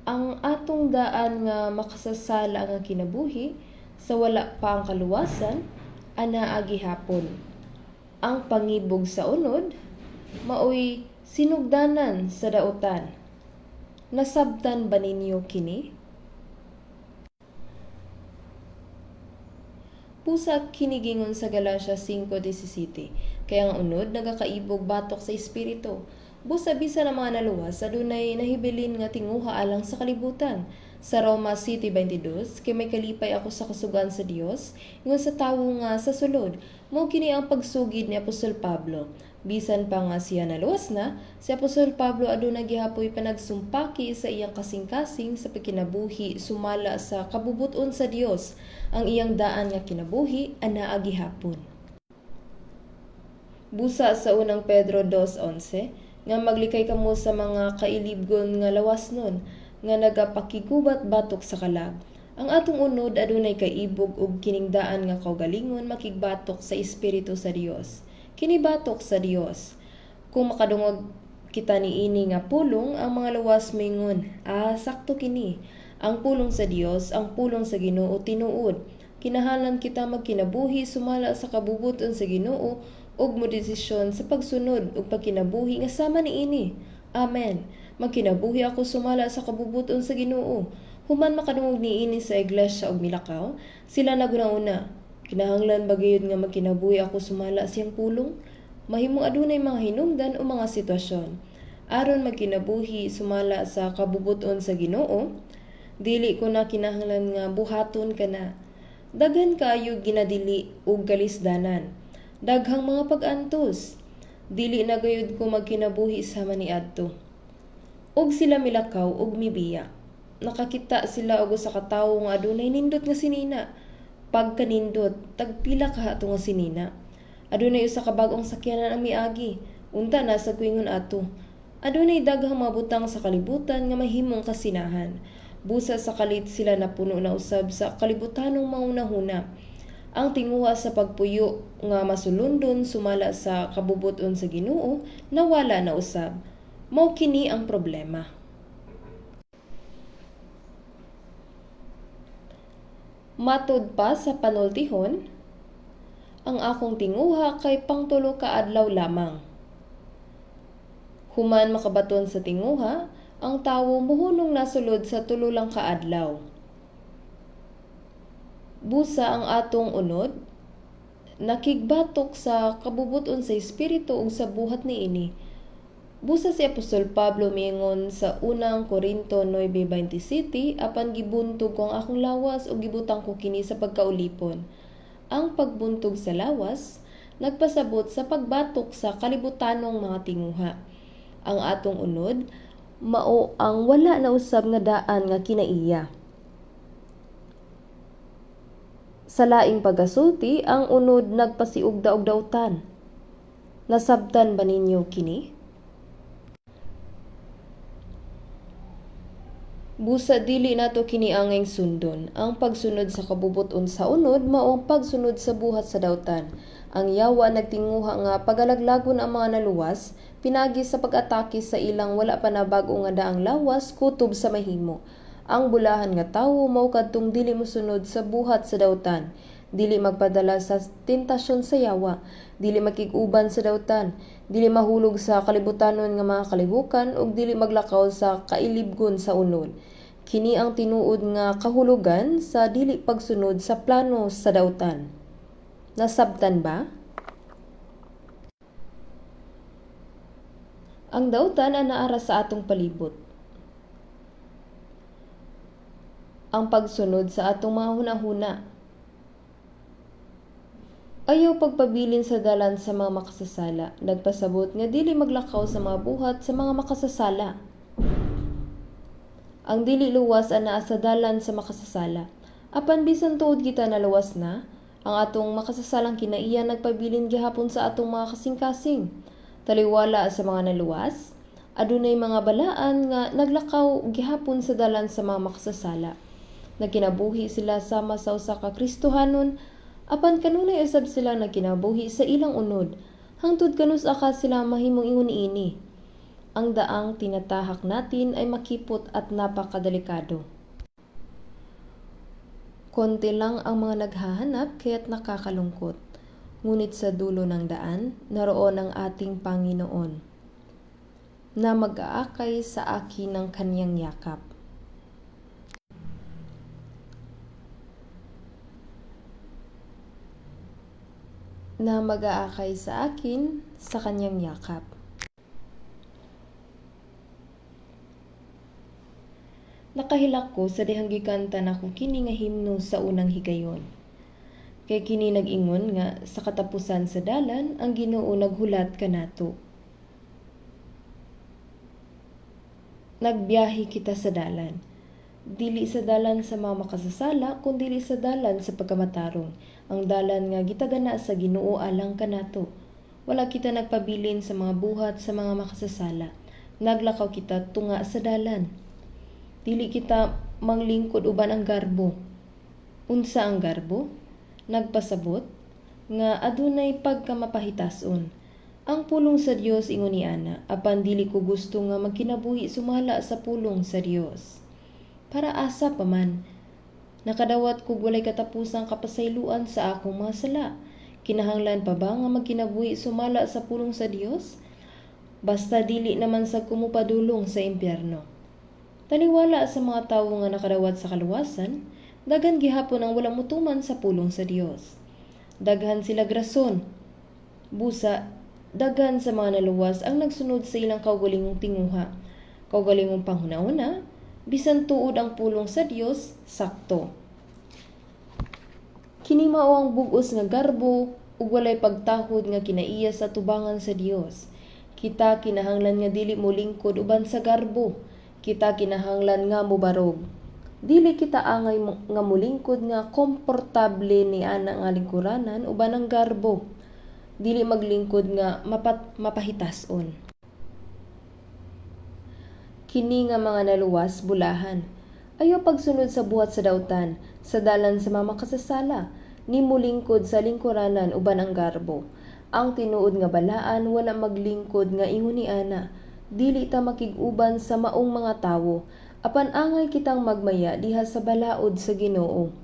ang atong daan nga makasasala nga kinabuhi, sa wala pa ang kaluwasan, anaa gihapon. Ang pangibog sa unod, maoy sinugdanan sa dautan. Nasabtan ba ninyo kini? Pusa kinigingon sa Galacia 5:17, kaya ang unod nagakaibog batok sa espiritu. Busa bisa na mga naluwas adunay nahibilin nga tinguha alang sa kalibutan. Sa Roma 7:22, kay may kalipay ako sa kasugan sa Dios, ingon sa tawo nga sa sulod, mao kini ang pagsugid ni Apostol Pablo. Bisan pa nga siya naluwas na, si Apostol Pablo adunay gihapoy panagsumpaki sa iyang kasing-kasing sa pagkinabuhi sumala sa kabubuton sa Dios. Ang iyang daan nga kinabuhi anaa gihapon. Busa sa unang Pedro 2:11, nga maglikay kamo sa mga kailibgon nga lawas nun, nga nagapakigubat batok sa kalag. Ang atong unod adunay kaibog ug kining daan nga kaugalingon makigbatok sa espiritu sa Dios. Kini batok sa Dios. Kung makadungog kita niini nga pulong, ang mga lawas mingon, sakto kini. Ang pulong sa Dios, ang pulong sa Ginoo tinuod. Kinahanglan kita magkinabuhi sumala sa kabubuton sa Ginoo ug modesisyon sa pagsunod ug pagkinabuhi nga sama niini. Amen. Magkinabuhi ako sumala sa kabubuton sa Ginoo. Human makadungog niini sa iglesia ug milakaw, sila naguna-una. Kinahanglan ba gayud nga magkinabuhi ako sumala siyang pulong? Mahimong adunay mga hinungdan o mga sitwasyon. Aron magkinabuhi sumala sa kabubuton sa Ginoo, dili ko na kinahanglan nga buhaton ka na. Daghan kaayo ginadili ug kalisdanan. Daghang mga pag-antos. Dili na gayud ko magkinabuhi sa maniadto. Og sila milakaw og mibiya. Nakakita sila og usa ka tawo nga adunay nindot nga sinina. Pagkanindot, tagpila ka ato nga sinina. Adunay usa ka bag-ong sakyanan ang miagi. Unta na sa kuingon ato. Adunay daghang mga butang sa kalibutan nga mahimong kasinahan. Busa sa kalit sila napuno na usab sa kalibutanong maunahuna. Ang tinguha sa pagpuyo nga masulundon sumala sa kabubuton sa Ginoo nawala na usab. Mao kini ang problema. Matud pa sa panultihon, Ang akong tinguha kay pangtulo ka adlaw lamang. Human makabaton sa tinguha, ang tawo muhunong nasulod sa tulo lang ka adlaw. Busa ang atong unod, nakigbatok sa kabubuton sa espiritu ug sa buhat niini. Busa si Apostol Pablo miingon sa unang Korinto 9:27, apan gibuntog ko ang akong lawas ug gibutang ko kini sa pagkaulipon. Ang pagbuntog sa lawas nagpasabot sa pagbatok sa kalibutanong mga tinguha. Ang atong unod mao ang wala na usab nga daan nga kinaiya. Sa laing pagasulti, ang unod nagpasiugda og dautan. Nasabtan ba ninyo kini? Busa dili nato kini angay sundon. Ang pagsunod sa kabubuton sa unod mao ang pagsunod sa buhat sa dautan. Ang yawa nagtinguha nga pagalaglagon ang mga naluwas, pinagi sa pag-atake sa ilang wala pa na bag-o nga daang lawas kutob sa mahimo. Ang bulahan nga tawo mao kadtong dili mosunod sa buhat sa dautan, dili magpadala sa tentasyon sa yawa, dili makig-uban sa dautan, dili mahulog sa kalibutanon nga mga kalihukan ug dili maglakaw sa kailibgon sa unod. Kini ang tinuod nga kahulugan sa dili pagsunod sa plano sa dautan. Nasabtan ba? Ang dautan anaara sa atong palibot. Ang pagsunod sa atong mga hunahuna. Ayaw pagpabilin sa dalan sa mga makasasala. Nagpasabot nga dili maglakaw sa mga buhat sa mga makasasala. Ang dili luwas anaa sa dalan sa makasasala. Apan bisan tuod kita naluwas na, ang atong makasasalang kinaiya nagpabilin gihapon sa atong mga kasing-kasing. Taliwala sa mga naluwas, adunay mga balaan nga naglakaw gihapon sa dalan sa mga makasasala. Nagkinabuhi sila sama sa usa ka Kristohanon, apan kanunay usab sila nagkinabuhi sa ilang unod. Hangtod kanus aka sila mahimong ingon ini. Ang daang tinatahak natin ay makipot at napakadelikado. Konti lang ang mga naghahanap kaya't nakakalungkot. Ngunit sa dulo ng daan, naroon ang ating Panginoon na mag-aakay sa akin ng kanyang yakap. Na mag-aakay sa akin sa kanyang yakap. Nakahilak ko sa dihang gikanta nako kini nga himno sa unang higayon. Kay kini nag-ingon nga sa katapusan sa dalan ang Ginoo naghulat kanato. Nagbiyahe kita sa dalan. Dili sa dalan sa mga makasasala kundi sa dalan sa pagkamatarong. Ang dalan nga gitagana sa Ginoo alang kanato. Wala kita nagpabilin sa mga buhat sa mga makasasala. Naglakaw kita tunga sa dalan. Dili kita manglingkod uban ang garbo. Unsa ang garbo? Nagpasabot nga adunay pagkamapahitason. Ang pulong sa Dios ingon ni ana, apan dili ko gusto nga magkinabuhi sumala sa pulong sa Dios. Para asa pa man, nakadawat ko walay katapusang kapasayloan sa akong mga sala. Kinahanglan pa ba nga magkinabuhi sumala sa pulong sa Dios? Basta dili naman sa kumupadulong sa impyerno. Taliwala sa mga tawo nga nakadawat sa kaluwasan, daghan gihapon ang walang mutuman sa pulong sa Dios. Daghan sila grason. Busa, daghan sa mga naluwas ang nagsunod sa ilang kaugalingong tinguha. Kaugalingong panghuna-una, bisan tuod ang pulong sa Dios, sakto. Kini mao ang bug-os nga garbo ug walay pagtahod nga kinaiya sa tubangan sa Dios. Kita kinahanglan nga dili mo lingkod uban sa garbo. Kita kinahanglan nga mobarog. Dili kita angay nga mulingkod nga komportable ni ana nga lingkuranan uban ang garbo. Dili maglingkod nga mapahitason. Kini nga mga naluwas bulahan. Ayaw pagsunod sa buhat sa dautan, sa dalan sa mga makasasala, ni mulingkod sa lingkuranan uban ang garbo. Ang tinuod nga balaan wala maglingkod nga ingon ni ana. Dili ta makig-uban sa maong mga tawo, apan angay kitang magmaya diha sa balaod sa Ginoo.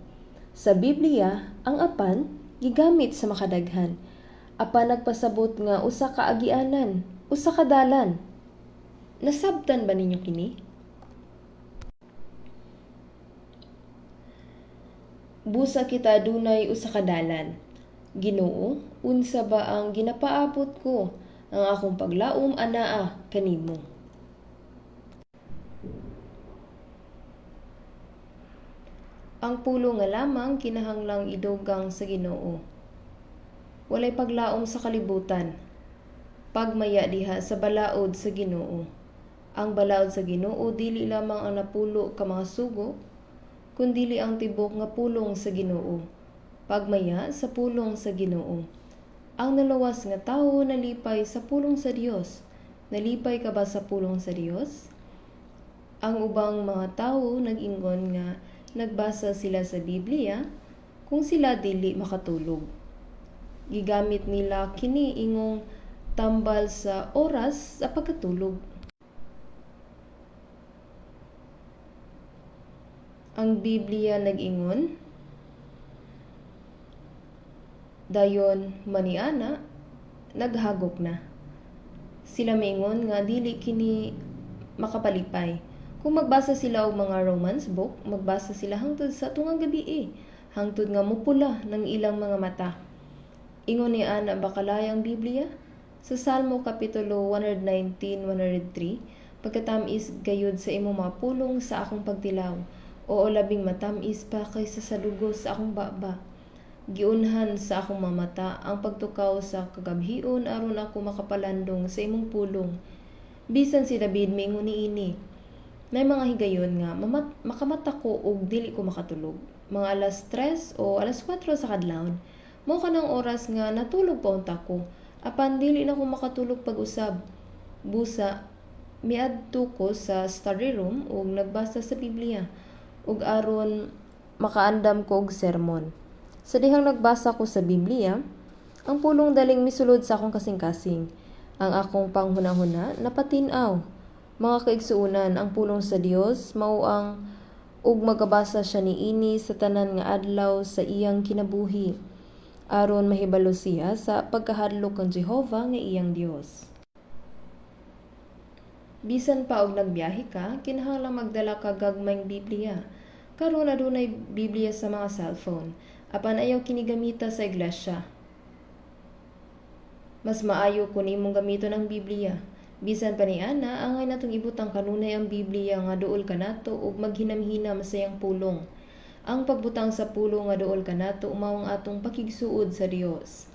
Sa Biblia, ang apan gigamit sa makadaghan. Apan nagpasabot nga usa ka agianan, usa ka dalan. Nasabtan ba ninyo kini? Busa kita adunay usa ka dalan. Ginoo, unsa ba ang ginapaabot ko? Ang akong paglaom anaa kanimo. Ang pulo nga lamang kinahanglang idugang sa Ginoo. Walay paglaom sa kalibutan. Pagmaya diha sa balaod sa Ginoo. Ang balaod sa Ginoo dili lamang ang napulo ka mga sugo, kundili ang tibok nga pulong sa Ginoo. Pagmaya sa pulong sa Ginoo. Ang nalawas nga tawo nalipay sa pulong sa Dios. Nalipay ka ba sa pulong sa Dios? Ang ubang mga tawo nag-ingon nga nagbasa sila sa Biblia kung sila dili makatulog. Gigamit nila kini ingong tambal sa oras sa pagkatulog. Ang Biblia nag-ingon, dayon maniana, naghagok na. Sila maingon nga dili kini makapalipay. Kung magbasa sila og mga romance book, magbasa sila hangtod sa tungang gabi hangtod nga mupula ng ilang mga mata. Ingon ni Ana bakalayang Biblia sa Salmo Kapitulo 119-103, pagkatamis gayud sa imo mga pulong sa akong pagtilaw, o labing matamis pa kaysa sa dugos sa akong baba. Giunhan sa akong mga mata ang pagtukaw sa kagabhion aron ako makapalandong sa imong pulong. Bisan si David miingon niini, may mga higayon nga makamata ko og dili ko makatulog. Mga alas 3 o alas 4 sa kadlawon. Mao kanang oras nga natulog pa unta ko. Apan dili na ko makatulog pag-usab. Busa miadto ko sa study room ug nagbasa sa Biblia ug aron makaandam ko og sermon. Sa dihang nagbasa ko sa Biblia, ang pulong daling misulod sa akong kasing-kasing. Ang akong panghuna-huna napatin-aw. Mga kaigsuunan, ang pulong sa Dios mao ang ug magabasa siya niini sa tanan nga adlaw sa iyang kinabuhi aron mahibalo siya sa pagkahadlok kang Jehova nga iyang Dios. Bisan pa og nagbiyahe ka, kinahanglang magdala ka gagmayng Biblia. Karon adunay Biblia sa mga cellphone, apan ayaw kini gamita sa iglesia. Mas maayo kun imong gamiton ang Biblia. Bisan pa ni Ana, angay natong ibutang kanunay ang Biblia nga duol kanato ug maghinam-hinam sa iyang pulong. Ang pagbutang sa pulong nga duol kanato mao ang atong pakigsuod sa Dios.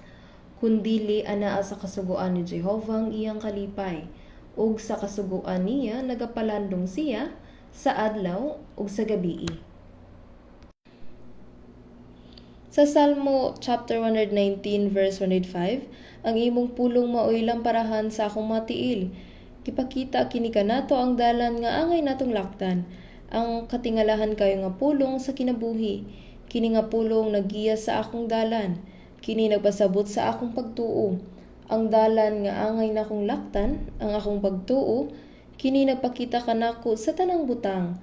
Kundili anaa sa kasugoan ni Jehova ang iyang kalipay, ug sa kasugoan niya nagapalandong siya sa adlaw ug sa gabii. Sa Salmo chapter 119 verse 105, ang imong pulong maoy lamparahan sa akong matiil. Kipakita kini kanato ang dalan nga angay natong laktan. Ang katingalahan kayo nga pulong sa kinabuhi. Kini nga pulong naggiya sa akong dalan. Kini nagpasabot sa akong pagtuo. Ang dalan nga angay nakong laktan, ang akong pagtuo, kini nagpakita kanako sa tanang butang.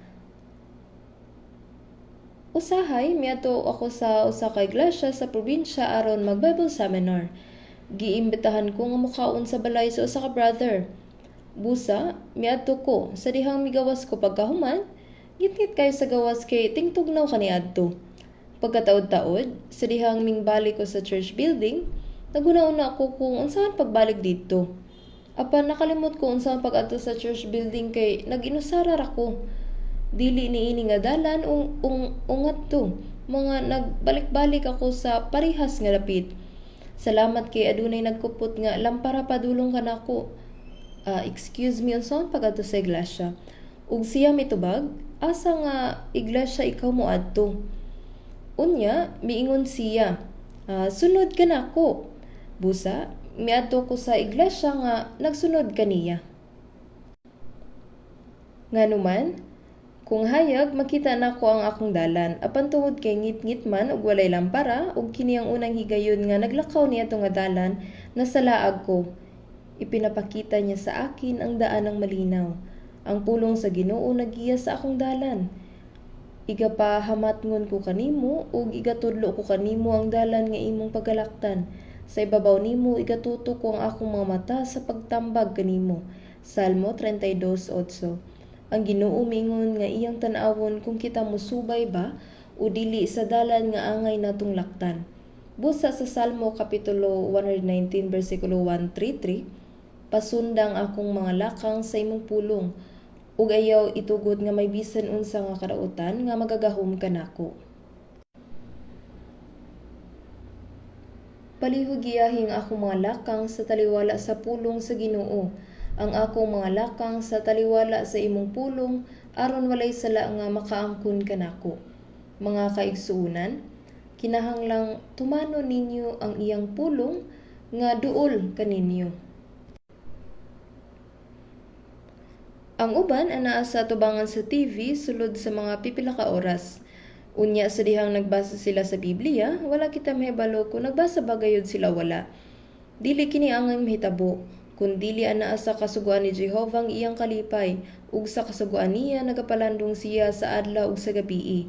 Usahay, miadto ako sa usa ka iglesia sa probinsya aron mag-Bible seminar. Giimbitahan ko nga mukaon sa balay sa usa ka brother. Busa, miadto ko sa dihang migawas ko pagkahuman, gitgit kayo sa gawas kay tingtugnaw kaniadto. Pagkataod-taod, sa dihang mingbalik ko sa church building, naguna-una ako kung unsaon pagbalik dito. Apan nakalimot ko unsaon pag-adto sa church building kay nag-inusarar ako. Dili niini nga dalan ungat to. Mga nagbalik-balik ako sa parihas nga lapit. Salamat kay adunay nagkupot nga lampara padulong kanako. Excuse me, unsaon pag-adto sa iglesia? Ug siya mitubag, asa nga iglesia ikaw moadto? Unya, miingon siya, sunod ka nako. Busa, miadto ko sa iglesia nga nagsunod kaniya. Nganuman, kung hayag makita nako ang akong dalan, apan tungod kay ngit-ngit man ug walay lampara ug kini ang unang higayon nga naglakaw niya nga dalan, nasalaag ko. Ipinapakita niya sa akin ang daan ng malinaw. Ang pulong sa Ginoo naggiya sa akong dalan. Igapahamatngon ko kanimo ug igatudlo ko kanimo ang dalan nga imong pagkalaktan. Sa ibabaw nimo igatutok ko ang akong mga mata sa pagtambag kanimo. Salmo 32:8. Ang Ginoo mingon nga iyang tan-awon kung kita mosubay ba o dili sa dalan nga angay natong laktan. Busa sa Salmo Kapitulo 119 versikulo 133, pasundang akong mga lakang sa imong pulong, ug ayaw itugod nga may bisan unsa nga kadautan nga magagahom kanako. Palihog giyahing akong mga lakang sa taliwala sa pulong sa Ginoo, ang akong mga lakang sa taliwala sa imong pulong, aron walay sala nga makaangkon kanako. Mga kaigsuunan, kinahanglang tumano ninyo ang iyang pulong nga duol kaninyo. Ang uban anaa sa tubangan sa TV sulod sa mga pipila ka oras. Unya sa dihang nagbasa sila sa Biblia, wala kita mahibalo kung nagbasa ba gayud sila wala. Dili kini angay mahitabo, kun dili anaa sa kasuguan ni Jehovah ang iyang kalipay, ug sa kasuguan niya nagapalandong siya sa adlaw ug sa gabii.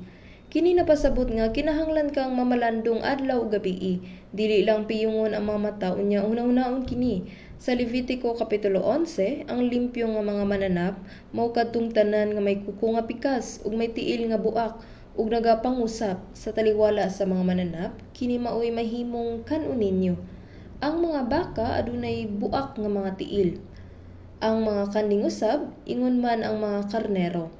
Kini napasabot nga kinahanglan kang mamalandong adlaw ug gabii, dili lang piyungon ang mga mata unya una-unaon kini. Sa Levitico Kapitulo 11, ang limpyo nga mga mananap mao kadtong tanan nga may kuko nga pikas ug may tiil nga buak ug nagapangusap sa taliwala sa mga mananap, kini maoy mahimong kan-on ninyo. Ang mga baka adunay buak nga mga tiil. Ang mga kanding usab ingon man ang mga karnero.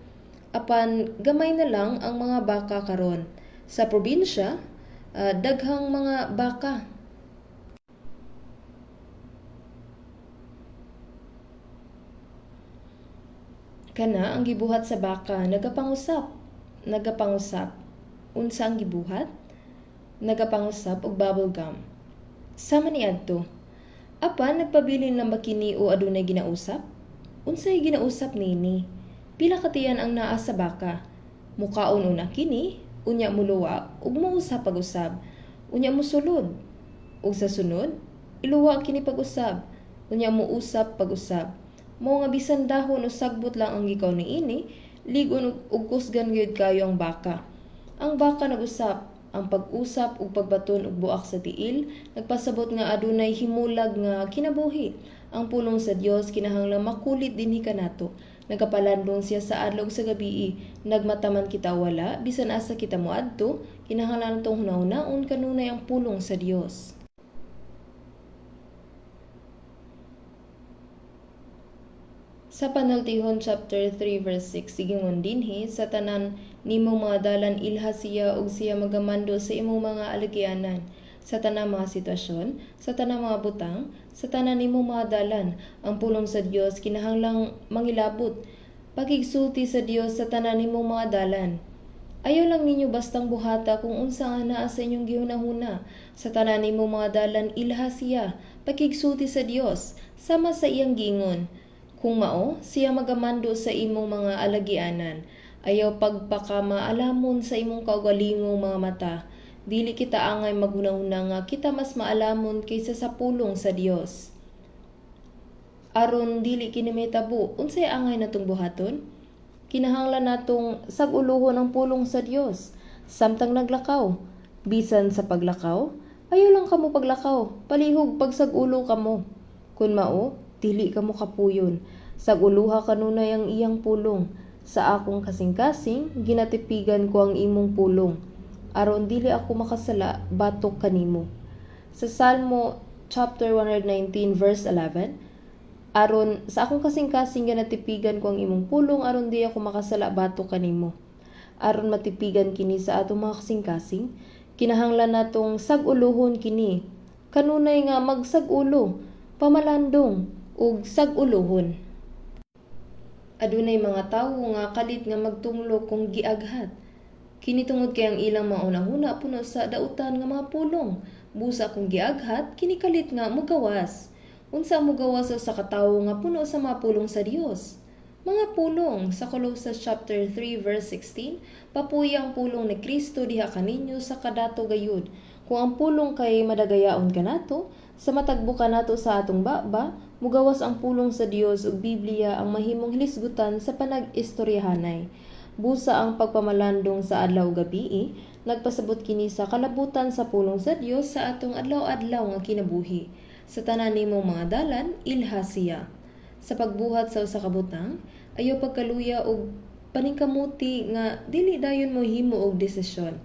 Apan gamay na lang ang mga baka karon. Sa probinsya, daghang mga baka. Kana ang gibuhat sa baka, nagapangusap. Unsa ang gibuhat? Nagapangusap og bubble gum. Sama niadto. Apan nagpabilin lang ba kini o adunay ginausap? Unsay ginausap nini? Pila ka tiyan ang naa sa baka? Mukaon una kini, unya muluwa ug mousap pag-usab. Unya mosulod. Ug sa sunod, iluwa kini pag-usab. Unya mousap pag-usab. Mao nga bisan dahon o sagbot lang ang gikaw niini, ligon ug kusgan gyud kayo ang baka. Ang baka nag-usap, ang pag-usap ug pagbaton og buak sa tiil nagpasabot nga adunay himulag nga kinabuhi. Ang pulong sa Dios kinahanglang makulit dinhi kanato. Nagapalandong siya sa adlaw ug sa gabii, nagmataman kita wala bisan asa kita moadto, kinahanglan natong hunahunahon kanunay ang pulong sa Dios. Sa Panaltihon chapter 3 verse 6 sigingon dinhi, sa tanan nimong mga dalan ilha siya ug siya magamando sa imong mga alagyanan, sa tanang mga sitwasyon, sa tanang mga butang, sa tanan nimong mga dalan. Ang pulong sa Dios kinahanglang mangilabot. Pagigsulti sa Dios sa tanan nimong mga dalan. Ayaw lang ninyo bastang buhata kung unsa nga naa sa inyong gihunahuna. Sa tanan nimong mga dalan ilha siya, pagigsulti sa Dios sama sa iyang gingon. Kung mao, siya magamando sa imong mga alagyanan. Ayaw pagpakamaalamon sa imong kaugalingong mga mata. Dili kita angay maghunahuna nga kita mas maalamon kaysa sa pulong sa Dios. Aron dili kini mahitabo, unsay angay natong buhaton? Kinahanglan natong sag-ulohon ang pulong sa Dios. Samtang naglakaw, bisan sa paglakaw, ayaw lang kamo paglakaw, palihog pagsag-ulo kamo. Kun mao, dili kamo kapuyon. Sag-uluha kanunay ang iyang pulong. Sa akong kasing-kasing, ginatipigan ko ang imong pulong. Aron dili ako makasala, batok kanimo. Sa Salmo chapter 119 verse 11, aron sa akong kasing-kasing ginatipigan ko ang imong pulong, aron di ako makasala, batok kanimo. Aron matipigan kini sa atong mga kasing-kasing, kinahanglan natong sag-uluhon kini. Kanunay nga magsag-ulo, pamalandong, ug sag-uluhon. Adunay mga tawo nga kalit nga magtumlo kung giaghat. Kini tungod kay ang ilang mga unahuna puno sa dautan nga mga pulong. Busa kung giaghat, kini kalit nga mugawas. Unsa mugawas sa katawo nga puno sa mga pulong sa Dios? Mga pulong sa Colossus chapter 3 verse 16, papuy ang pulong ni Kristo diha kaninyo sa kadato gayud. Kung ang pulong kay madagayaon kanato, sa matagbo kanato sa atong baba, mugawas ang pulong sa Dios ug Biblia ang mahimong hilisgutan sa panag-istoryahanay. Busa ang pagpamalandong sa adlaw gabi, nagpasabot kini sa kalabutan sa pulong sa Dios sa atong adlaw-adlaw nga kinabuhi. Sa tanan nimong mga dalan, ilha siya. Sa pagbuhat sa usa ka butang, ayaw pagkaluya og paningkamuti nga dili dayon mo himo og desisyon.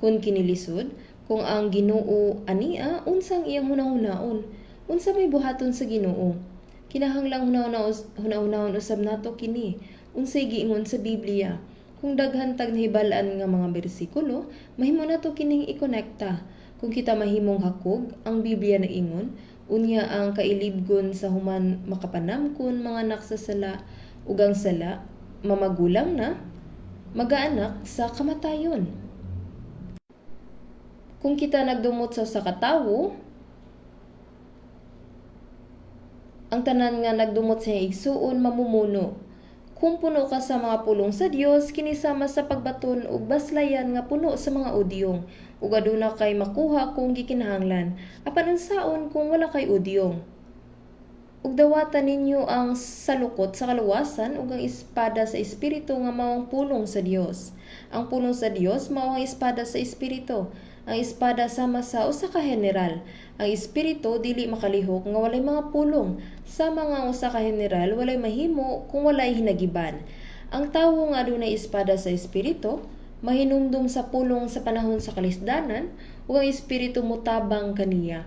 Kung kinilisod, kung ang Ginoo ania unsang iyang hunahunahon, unsa may buhaton sa Ginoo. Kinahanglang hunahunahon usab nato kini, unsay giingon sa Biblia. Kung daghan tag nahibalan nga mga bersikulo, mahimo nato kining ikonekta. Kung kita mahimong hakog, ang Biblia na ingon, unya ang kailibgon sa human makapanamkon mga anak sa sala, ug ang sala, mamagulang na, magaanak sa kamatayon. Kung kita nagdumot sa katawo, ang tanan nga nagdumot sa igsuon mamumuno. Kung puno ka sa mga pulong sa Dios, kinisama sa pagbaton ug baslayan nga puno sa mga udyong, ug aduna kay makuha kung gikinahanglan, apan unsaon kung wala kay udyong. Ug dawatan ninyo ang salukot sa kaluwasan ug ang espada sa espiritu nga mao ang pulong sa Dios. Ang pulong sa Dios mao ang espada sa espiritu. Ang espada sama sa usa ka general. Ang espiritu dili makalihok nga walay mga pulong. Sa mga usa ka general walay mahimo kung walay hinagiban. Ang tawo nga adunay espada sa espiritu mahinumdum sa pulong sa panahon sa kalisdanan ug ang espiritu motabang kaniya.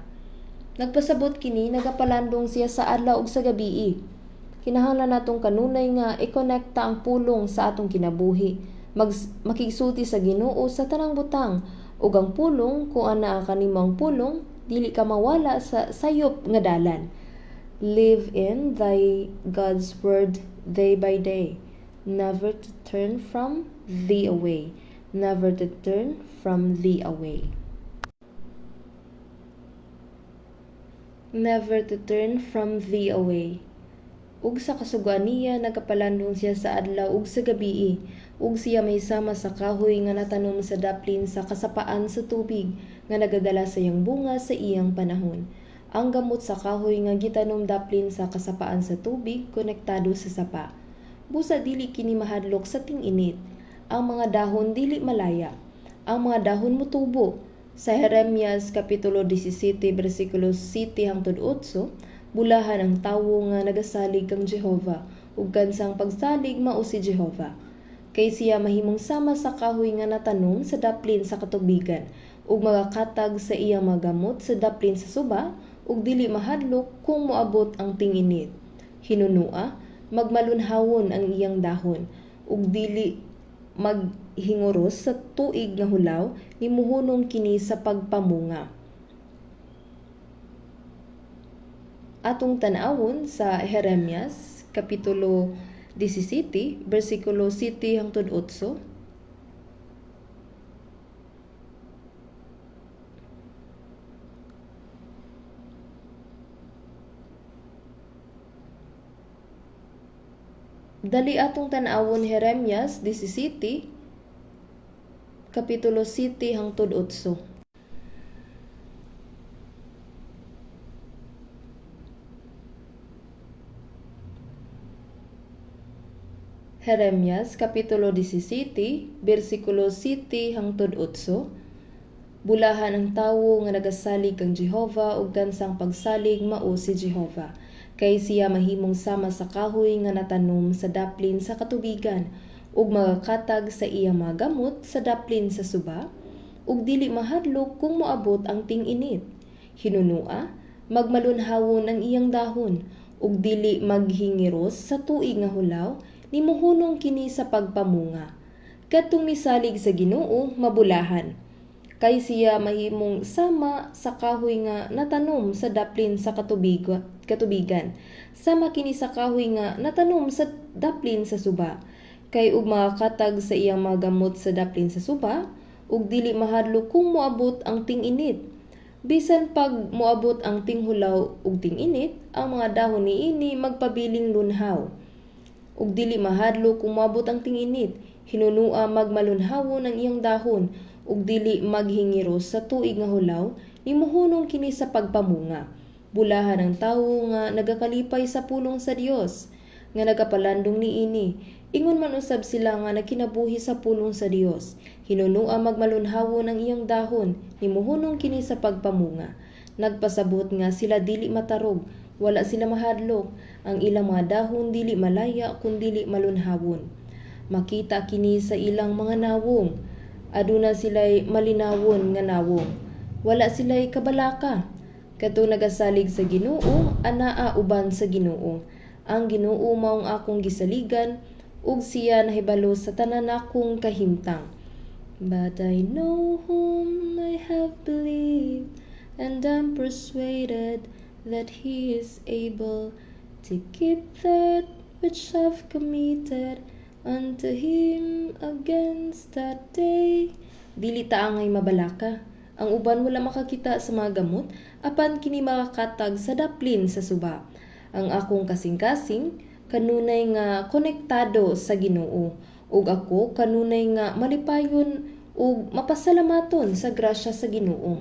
Nagpasabot kini nagapalandong siya sa adlaw ug sa gabii. Kinahanglan natong kanunay nga i-konekta ang pulong sa atong kinabuhi. Makigsulti sa Ginoo sa tanang butang ug ang pulong kung ana kanimo ang pulong dili ka mawala sa sayop nga dalan. Live in thy God's word day by day, never to turn from thee away, never to turn from thee away. Never to turn from thee away. Ug sa kasugan niya nagapalandong siya sa adlaw ug sa gabii, ug siya may sama sa kahoy nga natanom sa daplin sa kasapaan sa tubig nga nagadala sa iyang bunga sa iyang panahon. Ang gamot sa kahoy nga gitanom daplin sa kasapaan sa tubig konektado sa sapa. Busa dili kini mahadlok sa ting-init. Ang mga dahon dili malaya. Ang mga dahon motubo. Sa Jeremias kapitulo 17 bersikulo 7 hangtod 8, bulahan ang tawo nga nagasalig kang Jehova, ug kansang pagsalig mao si Jehova. Kay siya mahimong sama sa kahoy nga natanom sa daplin sa katubigan, ug magakatag sa iyang magamot sa daplin sa suba, ug dili mahadlok kung moabot ang ting-init. Hinunua, magmalunhawon ang iyang dahon, ug dili maghinguros sa tuig nga hulaw, nimuhunong kini sa pagpamunga. Atong tan-awon sa Jeremias kapitulo 17 bersikulo 7 hangtod 8. Dali atong tan-awon Jeremias 17 kapitulo 7 hangtod 8. Jeremias kapitulo 17 bersikulo 7 hangtod 8. Bulahan ang tawo nga nagasalig kang Jehova ug kansang pagsalig mao si Jehova. Kay siya mahimong sama sa kahoy nga natanom sa daplin sa katubigan ug magakatag sa iyang mga gamot sa daplin sa suba ug dili mahadlok kung moabot ang ting-init. Hinunua, magmalunhawon ang iyang dahon ug dili maghingiros sa tuig nga hulaw, nimuhunong kini sa pagpamunga. Kadtong misalig sa Ginoo mabulahan. Kay siya mahimong sama sa kahoy nga natanom sa daplin sa katubigan. Sama kini sa kahoy nga natanom sa daplin sa suba. Kay ug makakatag sa iyang mga gamot sa daplin sa suba, ug dili mahadlok kung moabot ang ting-init. Bisan pag moabot ang tinghulaw ug ting-init, ang mga dahon niini magpabiling lunhaw. Ug dili mahadlok kung moabot ang ting-init, hinunua magmalunhawon ang iyang dahon, ug dili maghingiros sa tuig nga hulaw, nimuhunong kini sa pagpamunga. Bulahan ang tawo nga nagakalipay sa pulong sa Dios, nga nagapalandong niini, Ingon man usab sila nga nakinabuhi sa pulong sa Dios. Hinunua magmalunhawon ang iyang dahon, himuhunong kini sa pagpamunga. Nagpasabot nga sila dili matarog, wala sila mahadlok, ang ilang mga dahon dili malaya kundi malunhawon. Makita kini sa ilang mga nawong. Aduna sila'y malinawon nga nawong. Wala sila'y kabalaka. Kato nagasalig sa Ginoo, anaa uban sa Ginoo. Ang Ginoo maong akong gisaligan, ug siya nahibalo sa tanan akong kahimtang. But I know whom I have believed, and am persuaded that He is able to keep that which I've committed unto Him against that day. Dili ta angay mabalaka. Ang uban wala makakita sa mga gamot, apan kini makakatag sa daplin sa suba. Ang akong kasing-kasing, kanunay nga konektado sa Ginoo, ug ako kanunay nga malipayon ug mapasalamaton sa grasya sa Ginoo.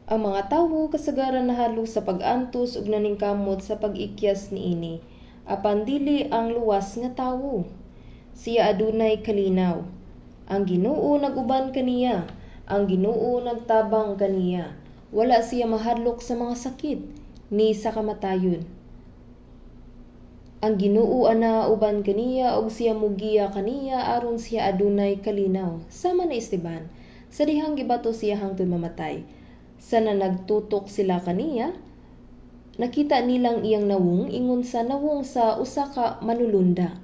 Ang mga tawo kasagaran nahalo sa pag-antos ug naningkamot sa pag-ikyas niini, apan dili ang luwas nga tawo. Siya adunay kalinaw. Ang Ginoo naguban kaniya, ang Ginoo nagtabang kaniya. Wala siya mahadlok sa mga sakit ni sa kamatayon. Ang Ginoo ana uban kaniya og siya mugiya kaniya aron siya adunay kalinaw. Sama ni Esteban, sa dihang gibato siya hangtod mamatay. Sa nagtutok sila kaniya, nakita nilang iyang nawong ingon sa nawong sa usa ka manulunda.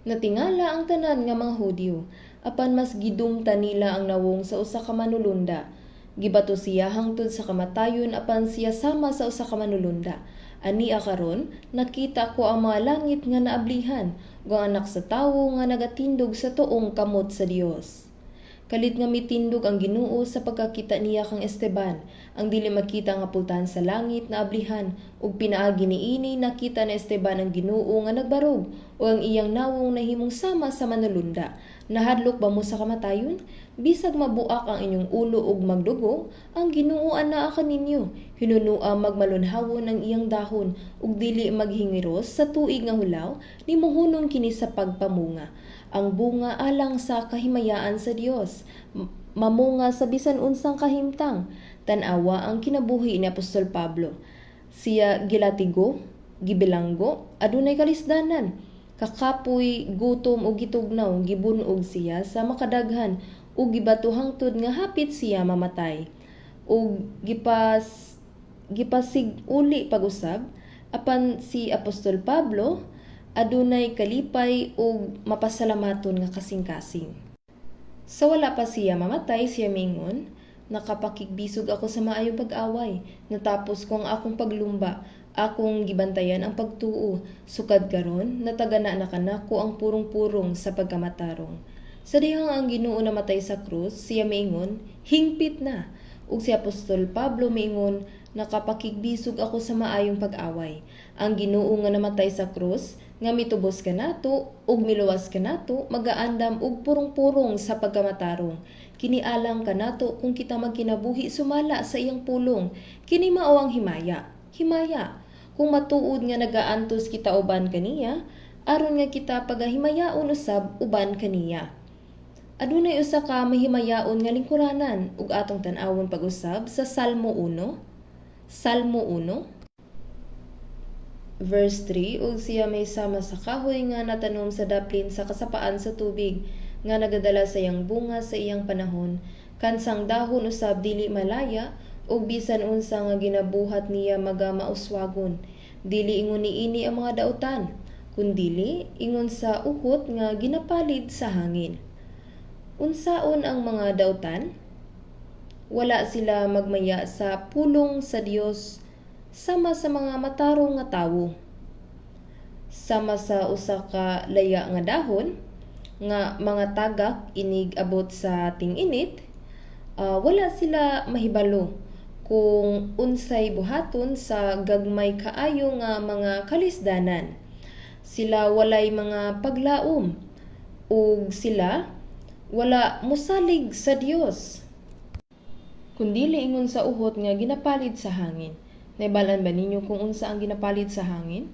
Natingala ang tanan nga mga Hudyo, apan mas gidumta nila ang nawong sa usa ka manulunda. Gibato siya hangtod sa kamatayon apan siya sama sa usa ka manulunda. Ania karon nakita ko ang mga langit nga naablihan, ug ang anak sa tawo nga nagatindog sa tuong kamot sa Dios. Kalit nga mitindog ang Ginoo sa pagkakita niya kang Esteban, ang dili makita nga pultahan sa langit na ablihan, ug pinaagi niini nakita na Esteban ang Ginoo nga nagbarog, o ang iyang nawong nahimong sama sa manulunda. Nahadlok ba mo sa kamatayon? Bisag mabuak ang inyong ulo ug magdugo, ang Ginoo anaa kaninyo. Hinunua magmalunhawon ang iyang dahon, ug dili maghingiros sa tuig nga hulaw, nimuhunong kini sa pagpamunga. Ang bunga alang sa kahimayaan sa Dios, mamunga sa bisan unsang kahimtang. Tan-awa ang kinabuhi ni Apostol Pablo. Siya gilatigo, gibilanggo, adunay kalisdanan. Kakapoy, gutom ug gitugnaw, gibunog siya sa makadaghan ug gibato hangtod nga hapit siya mamatay. Ug gipasig uli pag-usab, apan si Apostol Pablo adunay kalipay ug mapasalamaton nga kasing-kasing. Sa wala pa siya mamatay, siya mingon, nakapakigbisog ako sa maayong pag-away, natapos ko ang akong paglumba, akong gibantayan ang pagtuo, sukad karon natagana na kanako ang purong-purong sa pagkamatarong. Sa dihang ang Ginoo namatay sa krus, siya mingon, hingpit na. Ug si Apostol Pablo mingon, nakapakigbisog ako sa maayong pag-away. Ang Ginoo nga namatay sa krus, nga mitubos ka nato ug miluwas ka nato, magaandam og purong-purong sa pagkamatarong. Kinialang ka nato kung kita magkinabuhi sumala sa iyang pulong. Kini mao ang himaya. Himaya. Kung matuod nga nagaantos kita uban kaniya, aron nga kita pagahimayaon usab uban kaniya. Adunay usa ka mahimayaon nga lingkuranan ug atong tan-awon pag-usab sa Salmo 1. Salmo 1 Verse 3, ug siya may sama sa kahoy nga natanom sa daplin sa kasapaan sa tubig, nga nagadala sa iyang bunga sa iyang panahon. Kansang dahon usab dili malaya, ug bisan unsa nga ginabuhat niya magamauswagon. Dili ingon niini ang mga dautan, kundili ingon sa ukot nga ginapalid sa hangin. Unsaon ang mga dautan? Wala sila magmaya sa pulong sa Dios, sama sa mga matarong nga tawo. Sama sa usa ka laya nga dahon nga mga tagak inig abot sa ting-init, wala sila mahibalo kung unsay buhaton sa gagmay kaayo nga mga kalisdanan. Sila walay mga paglaom ug sila wala mosalig sa Dios. Kundili ingon sa uhot nga ginapalit sa hangin. Naibalan ba ninyo kung unsa ang ginapalit sa hangin?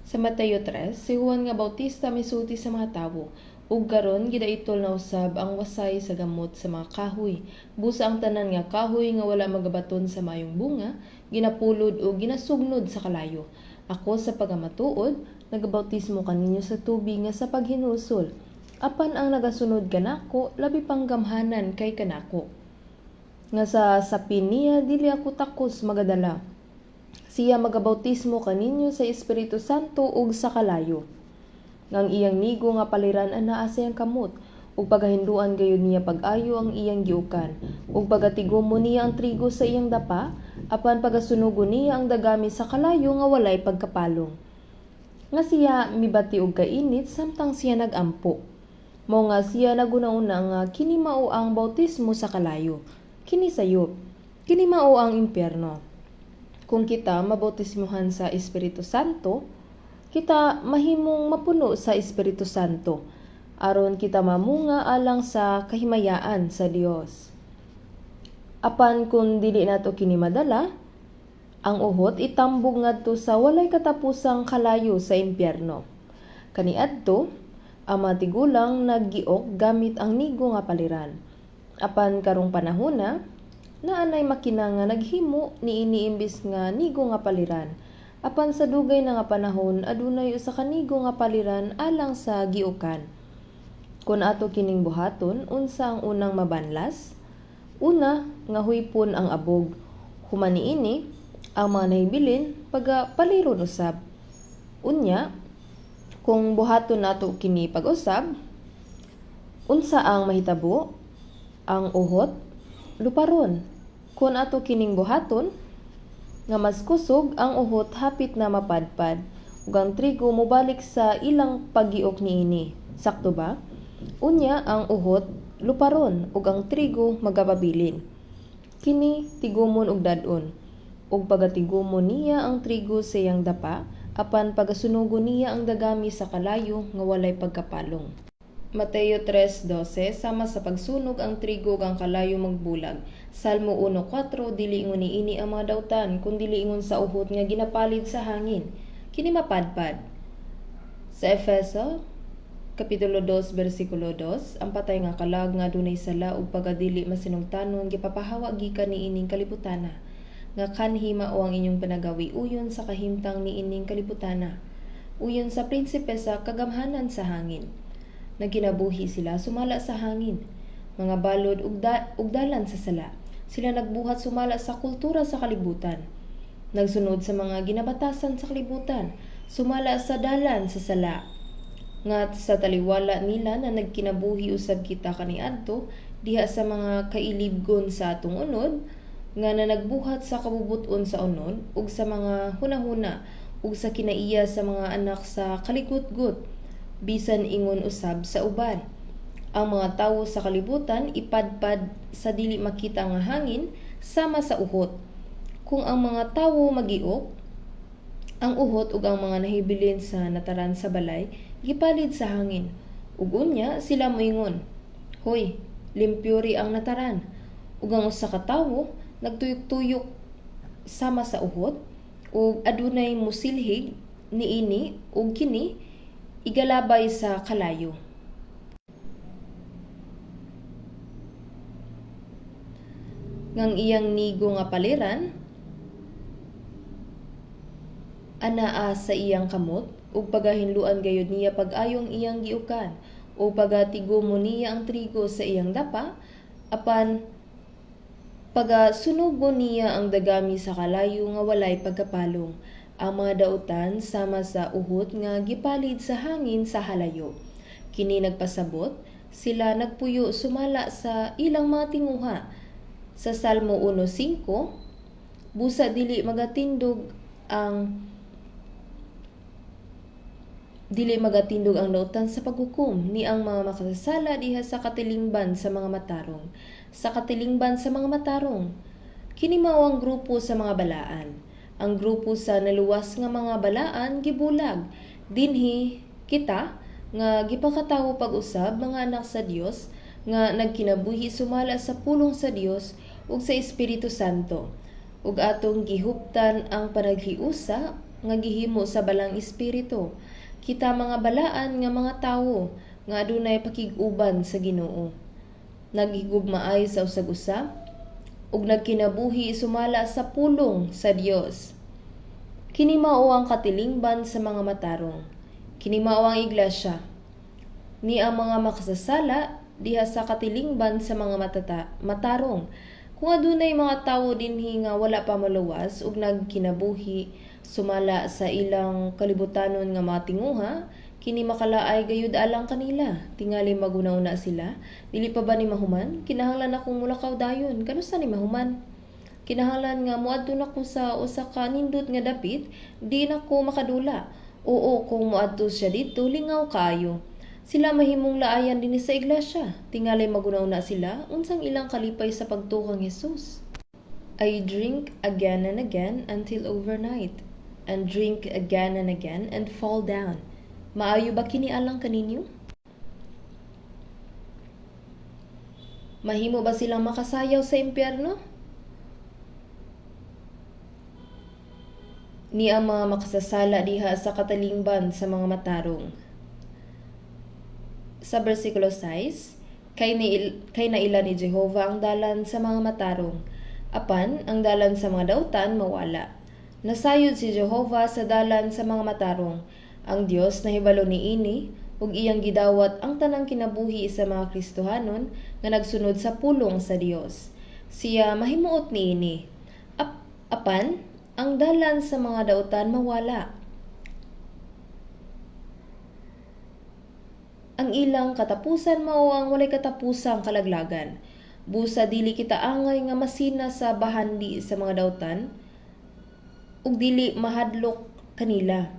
Sa Mateo 3, si Juan nga Bautista misulti sa mga tawo, ug karon gidaitol na usab ang wasay sa gamot sa mga kahoy. Busa ang tanan nga kahoy nga wala magabaton sa mayong bunga, ginapulod o ginasugnod sa kalayo. Ako sa pagamatuod, nagabautismo kaninyo sa tubig nga sa paghinulsol. Apan ang nagasunod kanako, labi pang gamhanan kay kanako. Nga sa sapin niya, dili ako takos magadala. Siya magabautismo kaninyo sa Espiritu Santo ug sa kalayo. Ngang iyang nigo nga paliran ana asayang kamot, ug pagahinduan gayud niya pag-ayo ang iyang giukan, ug pagatigom mo niya ang trigo sa iyang dapa, apan pagasunugo niya ang dagami sa kalayo nga walay pagkapalong. Nga siya mibati og kainit samtang siya nagampo. Mao nga siya naguna-una nga kini mao ang bautismo sa kalayo. Kini sayop. Kini mao ang impyerno. Kung kita mabautismohan sa Espiritu Santo, kita mahimong mapuno sa Espiritu Santo, aron kita mamunga alang sa kahimayaan sa Dios. Apan kung dili nato kini madala, ang uhot itambog ngadto sa walay katapusang kalayo sa impyerno. Kaniadto, ang mga tigulang naggiok gamit ang nigo nga paliran. Apan karong panahona, naanay makina nga naghimo niini imbis nga nigo nga paliran. Apan sa dugay na nga panahon, adunay usa ka nigo nga paliran alang sa giukan. Kung ato kining buhaton, unsa ang unang mabanlas? Una, nga huypon ang abog. Humani ini, ang mga nahibilin, paliron usab. Unya, kung buhaton nato kini pag-usab, unsa ang mahitabo? Ang uhot, luparon. Kung ato kining buhaton, nga mas kusog ang uhot hapit na mapadpad, ug ang trigo mobalik sa ilang paggiok niini. Sakto ba? Unya ang uhot, luparon, ug ang trigo magababilin. Kini tigumon ug dadon. Ug pagatigumon niya ang trigo sa iyang dapa, apan pagasunugo niya ang dagami sa kalayo nga walay pagkapalong. Mateo 3:12, sama sa pagsunog ang trigo ug ang kalayo magbulag. Salmo 1:4, dili ingon niini ang mga dawtan, kun dili ingon sa uhot nga ginapalid sa hangin. Kini mapadpad. Sa Efeso Kapitulo 2, versikulo 2, ang patay nga kalag nga dunay sala ug pagadili masinungtanon gipapahawa gikan niining kalibutana. Nga kanhi mao ang inyong panagawi uyon sa kahimtang niining kalibutana. Uyon sa prinsipe sa kagamhanan sa hangin. Nagkinabuhi sila sumala sa hangin, mga balod ug dalan sa sala. Sila nagbuhat sumala sa kultura sa kalibutan. Nagsunod sa mga ginabatasan sa kalibutan, sumala sa dalan sa sala. Nga sa taliwala nila na nagkinabuhi usab kita kaniadto diha sa mga kailibgon sa atong unod, nga na nagbuhat sa kabubuton sa unod ug sa mga hunahuna ug sa kinaiya sa mga anak sa kaligutgut, bisan ingon usab sa uban. Ang mga tawo sa kalibutan ipadpad sa dili makita nga hangin sama sa uhot. Kung ang mga tawo magiok, ang uhot ug ang mga nahibilin sa nataran sa balay gipalid sa hangin. Ug unya sila moingon, "Hoy, limpyori ang nataran." Ug ang usa ka tawo nagtuyok-tuyok sama sa uhot ug adunay musilhig niini ug kini igalabay sa kalayo. Ngang iyang nigo nga paliran, anaa sa iyang kamot, ug pagahinluan gayud niya pag-ayong iyang giukan, ug pagatigom niya ang trigo sa iyang dapa, apan pagasunugo niya ang dagami sa kalayo nga walay pagkapalong. Ang mga dautan sama sa uhot nga gipalid sa hangin sa halayo. Kini nagpasabot, sila nagpuyo sumala sa ilang mga tinguha. Sa Salmo 1:5, busa dili magatindog ang dautan sa paghukom ni ang mga makasasala diha sa katilingban sa mga matarong. Sa katilingban sa mga matarong, kini mao ang grupo sa mga balaan. Ang grupo sa naluwas nga mga balaan gibulag. Dinhi kita nga gipakatawo pag-usab mga anak sa Dios nga nagkinabuhi sumala sa pulong sa Dios ug sa Espiritu Santo. Ug atong gihuptan ang panaghiusa nga gihimo sa balang espiritu. Kita mga balaan nga mga tawo nga adunay pakig-uban sa Ginoo. Naghigugmaay sa usag-usa ug nagkinabuhi sumala sa pulong sa Dios. Kini mao ang katilingban sa mga matarong. Kini mao ang iglesia. Ni ang mga makasasala diha sa katilingban sa mga matarong. Kung adunay mga tawo dinhi nga wala pa maluwas ug nagkinabuhi sumala sa ilang kalibutanon nga mga tinguha, kini makalaay gayud alang kanila. Tingali magunauna sila. Dili pa ba ni mahuman? Kinahanglan akong mulakaw dayon. Kanusa ni mahuman? Kinahanglan nga muadto na ko sa usa ka nindot nga dapit, di na ko makadula. Oo, kung muadto siya dito, lingaw kaayo. Sila mahimong laayan din sa iglesia. Tingali magunauna sila, unsang ilang kalipay sa pagtuo kang Jesus. I drink again and again until overnight, and drink again and again and fall down. Maayo ba kini alang kaninyo? Mahimo ba silang makasayaw sa impyerno? Ni ang mga makasasala diha sa katalingban sa mga matarong. Sa versikulo 6, kay naila ni Jehovah ang dalan sa mga matarong, apan ang dalan sa mga dautan mawala. Nasayod si Jehovah sa dalan sa mga matarong, ang Dios na hibalo niini, ug iyang gidawat ang tanang kinabuhi sa mga Kristohanon nga nagsunod sa pulong sa Dios. Siya mahimuot niini. Apan ang dalan sa mga dautan mawala. Ang ilang katapusan mao ang walay katapusang kalaglagan. Busa dili kita angay nga masina sa bahandi sa mga dautan ug dili mahadlok kanila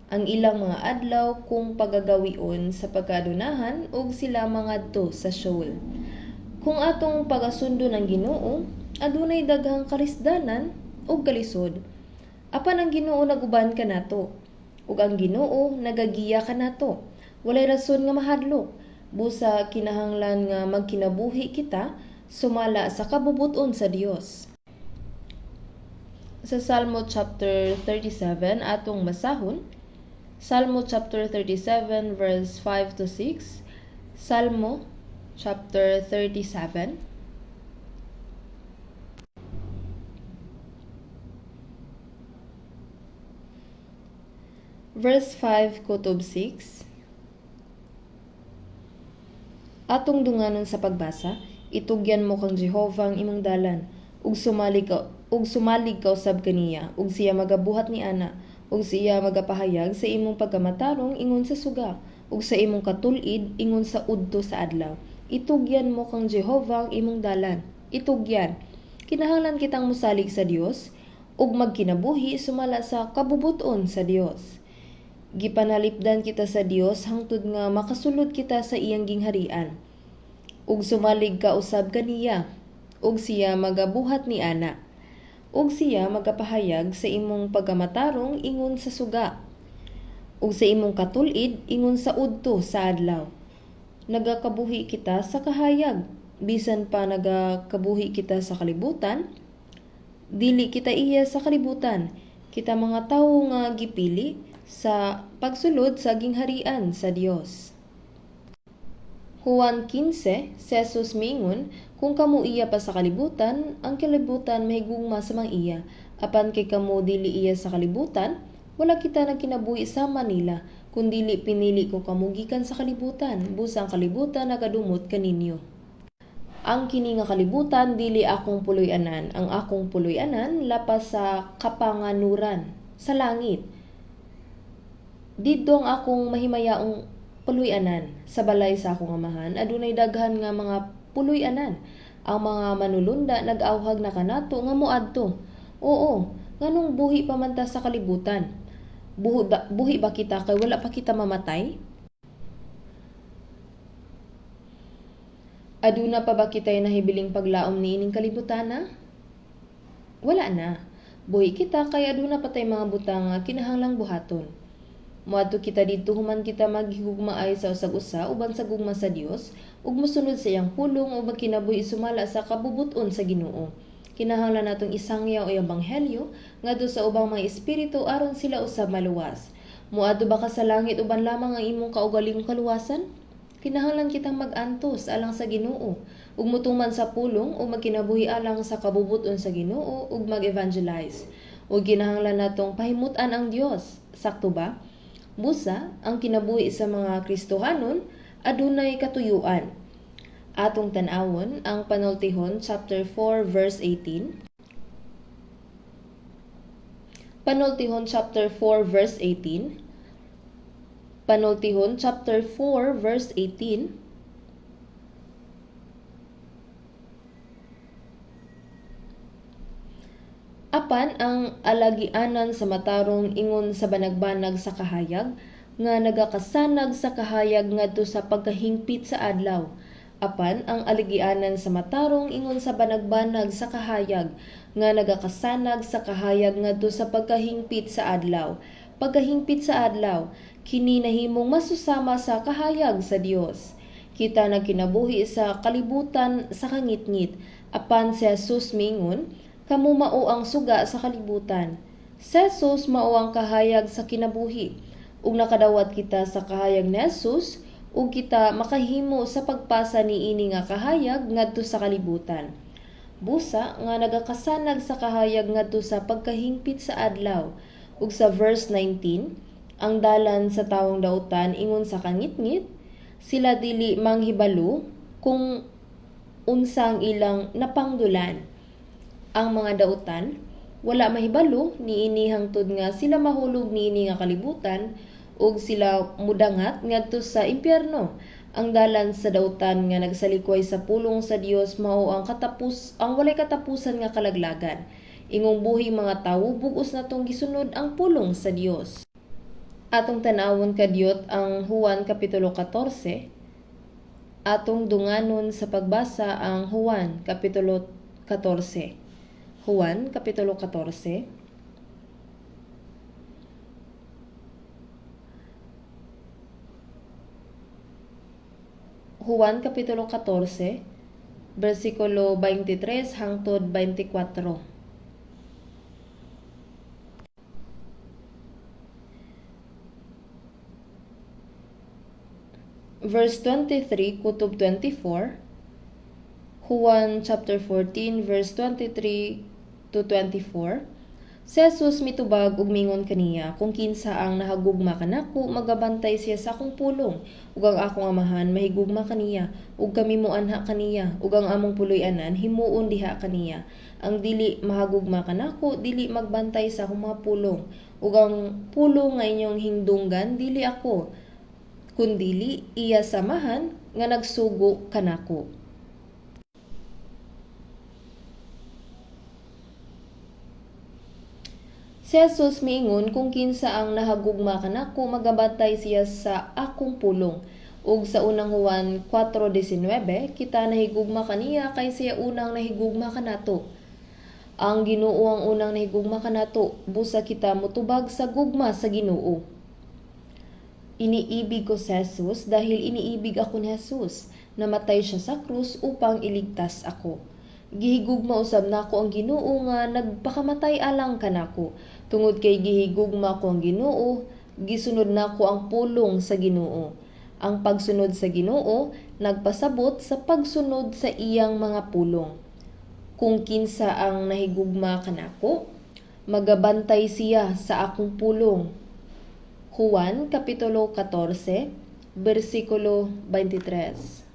ang ilang mga adlaw kung pagagawion sa pagkadunahan ug sila mangadto sa Sheol. Kung atong pagasundo ng Ginoo, adunay daghang karisdanan ug kalisod. Apan ang Ginoo naguban kanato ug ang Ginoo nagagiya kanato. Walay rason nga mahadlok. Busa kinahanglan nga magkinabuhi kita sumala sa kabubuton sa Dios. Sa Salmo chapter 37 atong basahon, Salmo chapter 37 verse 5 to 6, Salmo chapter 37 verse 5 kutob 6. Atong dunganon sa pagbasa, itugyan mo kang Jehovah ang imong dalan, ug sumalig ka usab kaniya, ug siya magabuhat ni ana, ug siya magapahayag sa imong pagkamatarong ingon sa suga, ug sa imong katulid ingon sa udto sa adlaw. Itugyan mo kang Jehovah ang imong dalan. Itugyan. Kinahanglan kitang musalig sa Dios ug magkinabuhi sumala sa kabubuton sa Dios. Gipanalipdan kita sa Dios hangtod nga makasulod kita sa iyang gingharian. Ug sumalig ka usab kaniya, ug siya magabuhat ni ana. Ug siya magapahayag sa imong pagkamatarong ingon sa suga, ug sa imong katulid ingon sa udto sa adlaw. Nagakabuhi kita sa kahayag, bisan pa nagakabuhi kita sa kalibutan, dili kita iya sa kalibutan. Kita mga tawo nga gipili sa pagsulod sa gingharian sa Dios. Juan 15, Jesus mingon, kung kamo iya pa sa kalibutan, ang kalibutan mahigugma sa mga iya. Apan kay kamo dili iya sa kalibutan, wala kita nagkinabuhi sa Manila, kundili pinili ko kamo gikan sa kalibutan, busa ang kalibutan nagadumot kaninyo. Ang kini nga kalibutan dili akong puloy-anan, ang akong puloy-anan lapas sa kapanganuran sa langit. Didto ang akong mahimayaong puloy-anan sa balay sa akong amahan, adunay daghan nga mga puloy-anan. Ang mga manulunda nag-awhag na kanato nga moadto. Oo, nganong buhi pa man ta sa kalibutan. Buhi ba kita kay wala pa kita mamatay? Aduna pa ba kita'y nahibiling paglaom ni ining kalibutana? Wala na. Buhi kita kay aduna pa tay mga butang nga kinahanglang buhaton. Muadto kita didto human kita maghigugmaay sa usag-usa uban sa gugma sa Dios ug mosunod sa iyang pulong ug magkinabuhi sumala sa kabubuton sa Ginoo. Kinahanglan natong isangyaw o ebanghelyo ngadto sa ubang mga espiritu aron sila usab maluwas. Moadto ba ka sa langit uban lamang ang imong kaugalingong kaluwasan? Kinahanglan kitang mag-antos alang sa Ginoo ug mutuman sa pulong ug magkinabuhi alang sa kabubut-on sa Ginoo ug mag-evangelize. Ug kinahanglan natong pahimutan ang Dios. Sakto ba? Busa, ang kinabuhi sa mga Kristohanon adunay katuyuan. Atong tan-awon ang Panultihon chapter 4 verse 18. Panultihon chapter 4 verse 18. Panultihon chapter 4 verse 18. Apan ang alagianan sa matarong ingon sa banagbanag sa kahayag nga nagakasanag sa kahayag ngadto sa pagkahingpit sa adlaw. Apan ang alagianan sa matarong ingon sa banagbanag sa kahayag nga nagakasanag sa kahayag ngadto sa pagkahingpit sa adlaw. Pagkahingpit sa adlaw kini nahimong masusama sa kahayag sa Dios. Kita nagkinabuhi sa kalibutan sa kangitngit. Apan si Jesus mingon, kamo mao ang suga sa kalibutan. Si Jesus mao ang kahayag sa kinabuhi. Ug nakadawat kita sa kahayag ni Jesus, ug kita makahimo sa pagpasa niini nga kahayag ngadto sa kalibutan. Busa nga nagakasanag sa kahayag ngadto sa pagkahingpit sa adlaw. Ug sa verse 19, ang dalan sa tawong dautan ingon sa kangitngit, sila dili manghibalo kung unsang ilang napangdulan. Ang mga dautan wala mahibalo niini hangtod nga sila mahulog niini nga kalibutan ug sila mudangat ngadto sa impyerno. Ang dalan sa dautan nga nagsalikoy sa pulong sa Dios mao ang walay katapusan nga kalaglagan. Ingong buhing mga tawo bugos natong gisunod ang pulong sa Dios. Atong tan-awon kadyot ang Juan kapitulo 14. Atong dunganon sa pagbasa ang Juan kapitulo 14. Juan kapitulo 14. Juan kapitulo 14, versikulo 23 hangtod 24. Verse 23 kutob 24. Juan chapter 14 verse 23 to 24. Si Jesus mitubag ug mingon kaniya, kung kinsa ang nahagugma kanako magabantay siya sa akong pulong, ug ang akong amahan mahigugma kaniya, ug kami moanha kaniya, ug ang among puloy-anan himuon diha kaniya. Ang dili mahagugma kanako dili magbantay sa akong mga pulong, ug ang pulong nga inyong hingdunggan dili ako, kundili iya samahan nga nagsugo kanako. Si Jesus miingon, kung kinsa ang nahagugma kanako magabantay siya sa akong pulong. Ug sa unang Juan 4:19 kita nahigugma kaniya kay siya unang nahigugma kanato. Ang Ginoo ang unang nahigugma kanato, busa kita motubag sa gugma sa Ginoo. Iniibig ko si Jesus dahil iniibig ako ni Jesus. Namatay siya sa krus upang iligtas ako. Gihigugma usab nako ang Ginoo nga nagpakamatay alang kanako. Tungod kay gihigugma ko ang Ginoo, gisunod nako ang pulong sa Ginoo. Ang pagsunod sa Ginoo nagpasabot sa pagsunod sa iyang mga pulong. Kung kinsa ang nahigugma kanako, magabantay siya sa akong pulong. Juan kapitulo 14, versikulo 23.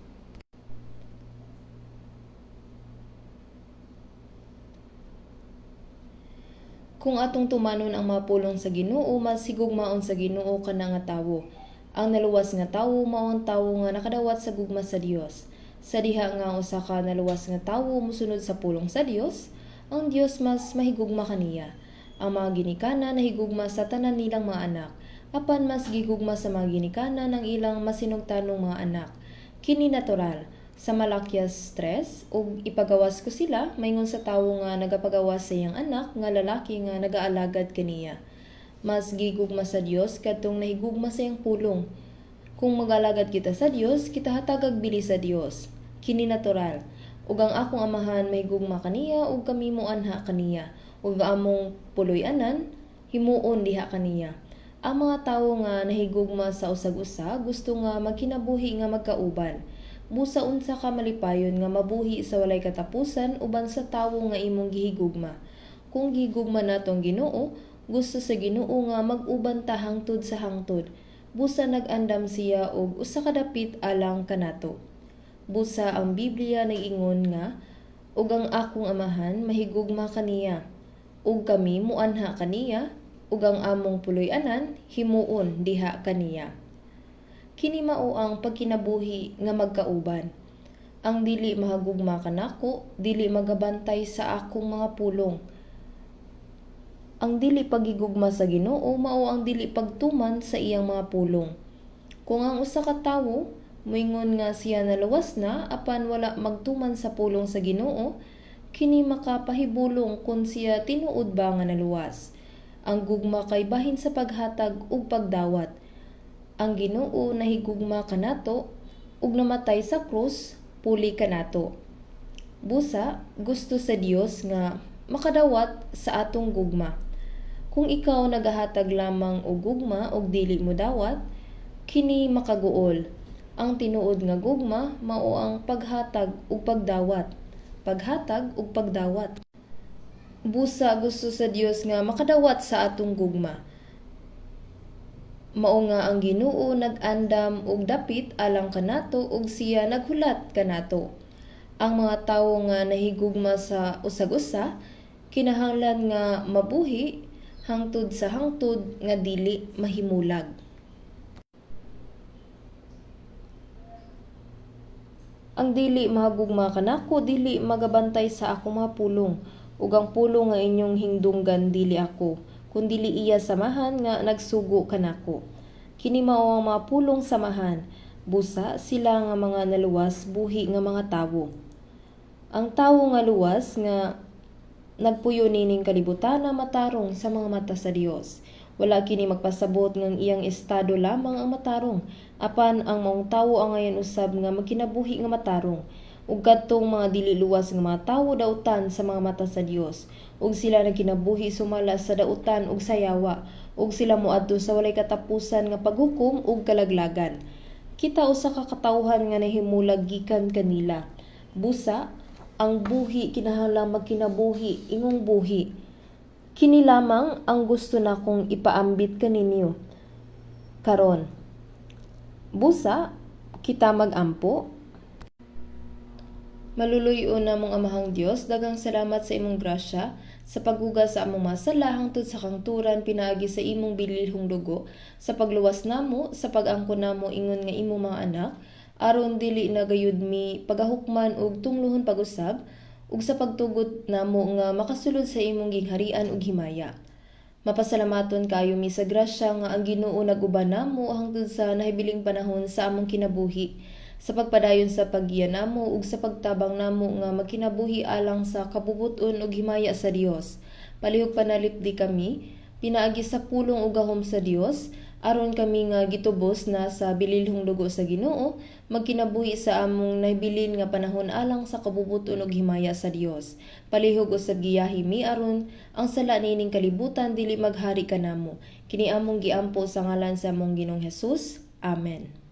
Kung atong tumanon ang mga pulong sa Ginoo, mas higugmaon sa Ginoo kana nga tawo. Ang naluwas nga tawo mao ang tawo nga nakadawat sa gugma sa Dios. Sa diha nga usa ka naluwas nga tawo mosunod sa pulong sa Dios, ang Dios mas mahigugma kaniya. Ang mga ginikana nahigugma sa tanan nilang mga anak, apan mas gigugma sa mga ginikana ng ilang masinugtanong mga anak. Kini natural. Sa Malakias 3, ug ipagawas ko sila, mayngon sa tawo nga nagapagawas sa iyang anak, nga lalaki nga nagaalagad kaniya. Mas gigugma sa Dios kadtong nahigugma sa iyang pulong. Kung magalagad kita sa Dios, kita hatagag bili sa Dios. Kini natural. ug ang akong amahan mahigugma kaniya ug kami mo anha kaniya, ug among puloy-anan himuon diha kaniya. Ang mga tawo nga nahigugma sa usag-usa gusto nga magkinabuhi nga magkauban. Busa unsa ka malipayon nga mabuhi sa walay katapusan uban sa tawo nga imong gihigugma. Kung gihigugma nato ang Ginoo, gusto sa Ginoo nga mag-uban ta hangtod sa hangtod. Busa nag-andam siya og usa ka dapit alang kanato. Busa ang Biblia nag-ingon nga, ug ang akong amahan mahigugma kaniya, ug kami muanha kaniya, ug ang among puloy-anan himuon diha kaniya. Kini mao ang pagkinabuhi nga magkauban. Ang dili mahagugma kanako, dili magabantay sa akong mga pulong. Ang dili pagigugma sa Ginoo mao ang dili pagtuman sa iyang mga pulong. Kung ang usa ka tawo moingon nga siya naluwas na apan wala magtuman sa pulong sa Ginoo, kini makapahibulong kung siya tinuod ba nga naluwas. Ang gugma kay bahin sa paghatag ug pagdawat. Ang Ginoo nahigugma kanato ug namatay sa krus puli kanato. Busa gusto sa Dios nga makadawat sa atong gugma. Kung ikaw nagahatag lamang og gugma ug dili mo dawat, kini makaguol. Ang tinuod nga gugma mao ang paghatag ug pagdawat. Paghatag ug pagdawat. Busa gusto sa Dios nga makadawat sa atong gugma. Mao nga ang Ginoo nag-andam og dapit alang kanato ug siya naghulat kanato. Ang mga tawo nga nahigugma sa usag-usa kinahanglan nga mabuhi hangtod sa hangtod nga dili mahimulag. Ang dili mahagugma kanako dili magabantay sa akong mga pulong, ug ang pulong nga inyong hingdunggan dili ako, kundi iya samahan nga nagsugo kanako. Kini mao ang mga pulong samahan, busa sila nga mga naluwas buhi nga mga tawo. Ang tawo nga luwas nga nagpuyo nining kalibutan na matarong sa mga mata sa Dios. Wala kini magpasabot ng iyang estado lamang ang matarong, apan ang maong tawo ang ngayon usab nga magkinabuhi nga matarong. Ug kadtong mga dili luwas nga mga tawo dautan sa mga mata sa Dios, ug sila nagkinabuhi sumala sa dautan ug sayawa, ug sila moadto sa walay katapusan nga paghukom ug kalaglagan. Kita usa ka katawhan nga nahimulag gikan kanila. Busa ang buhi kinahanglang magkinabuhi ingong buhi. Kini lamang ang gusto nakong ipaambit kaninyo karon. Busa kita magampo. Maluluyo na mong amahang Dios, daghang salamat sa imong grasya sa paghugas sa among masala hangtod sa kangturan pinaagi sa imong bililhong dugo, sa pagluwas namo, sa pag-angkon namo ingon nga imong mga anak, aron dili na gayud mi pagahukman ug tunglohon pag-usab, ug sa pagtugot namo nga makasulod sa imong gingharian ug himaya. Mapasalamaton kayo mi sa grasya nga ang Ginoo nag-uban namo hangtod sa nahibiling panahon sa among kinabuhi, sa pagpadayon sa paggiya namo ug sa pagtabang namo nga magkinabuhi alang sa kabubuton ug himaya sa Dios. Palihog panalipdi kami pinaagi sa pulong ug gahom sa Dios, aron kami nga gitubos na sa bililhong dugo sa Ginoo, magkinabuhi sa among nahibilin nga panahon alang sa kabubuton ug himaya sa Dios. Palihog usab giyahi mi aron ang sala nining kalibutan dili maghari kanamo. Kini among giampo sa ngalan sa among Ginoong Hesus. Amen.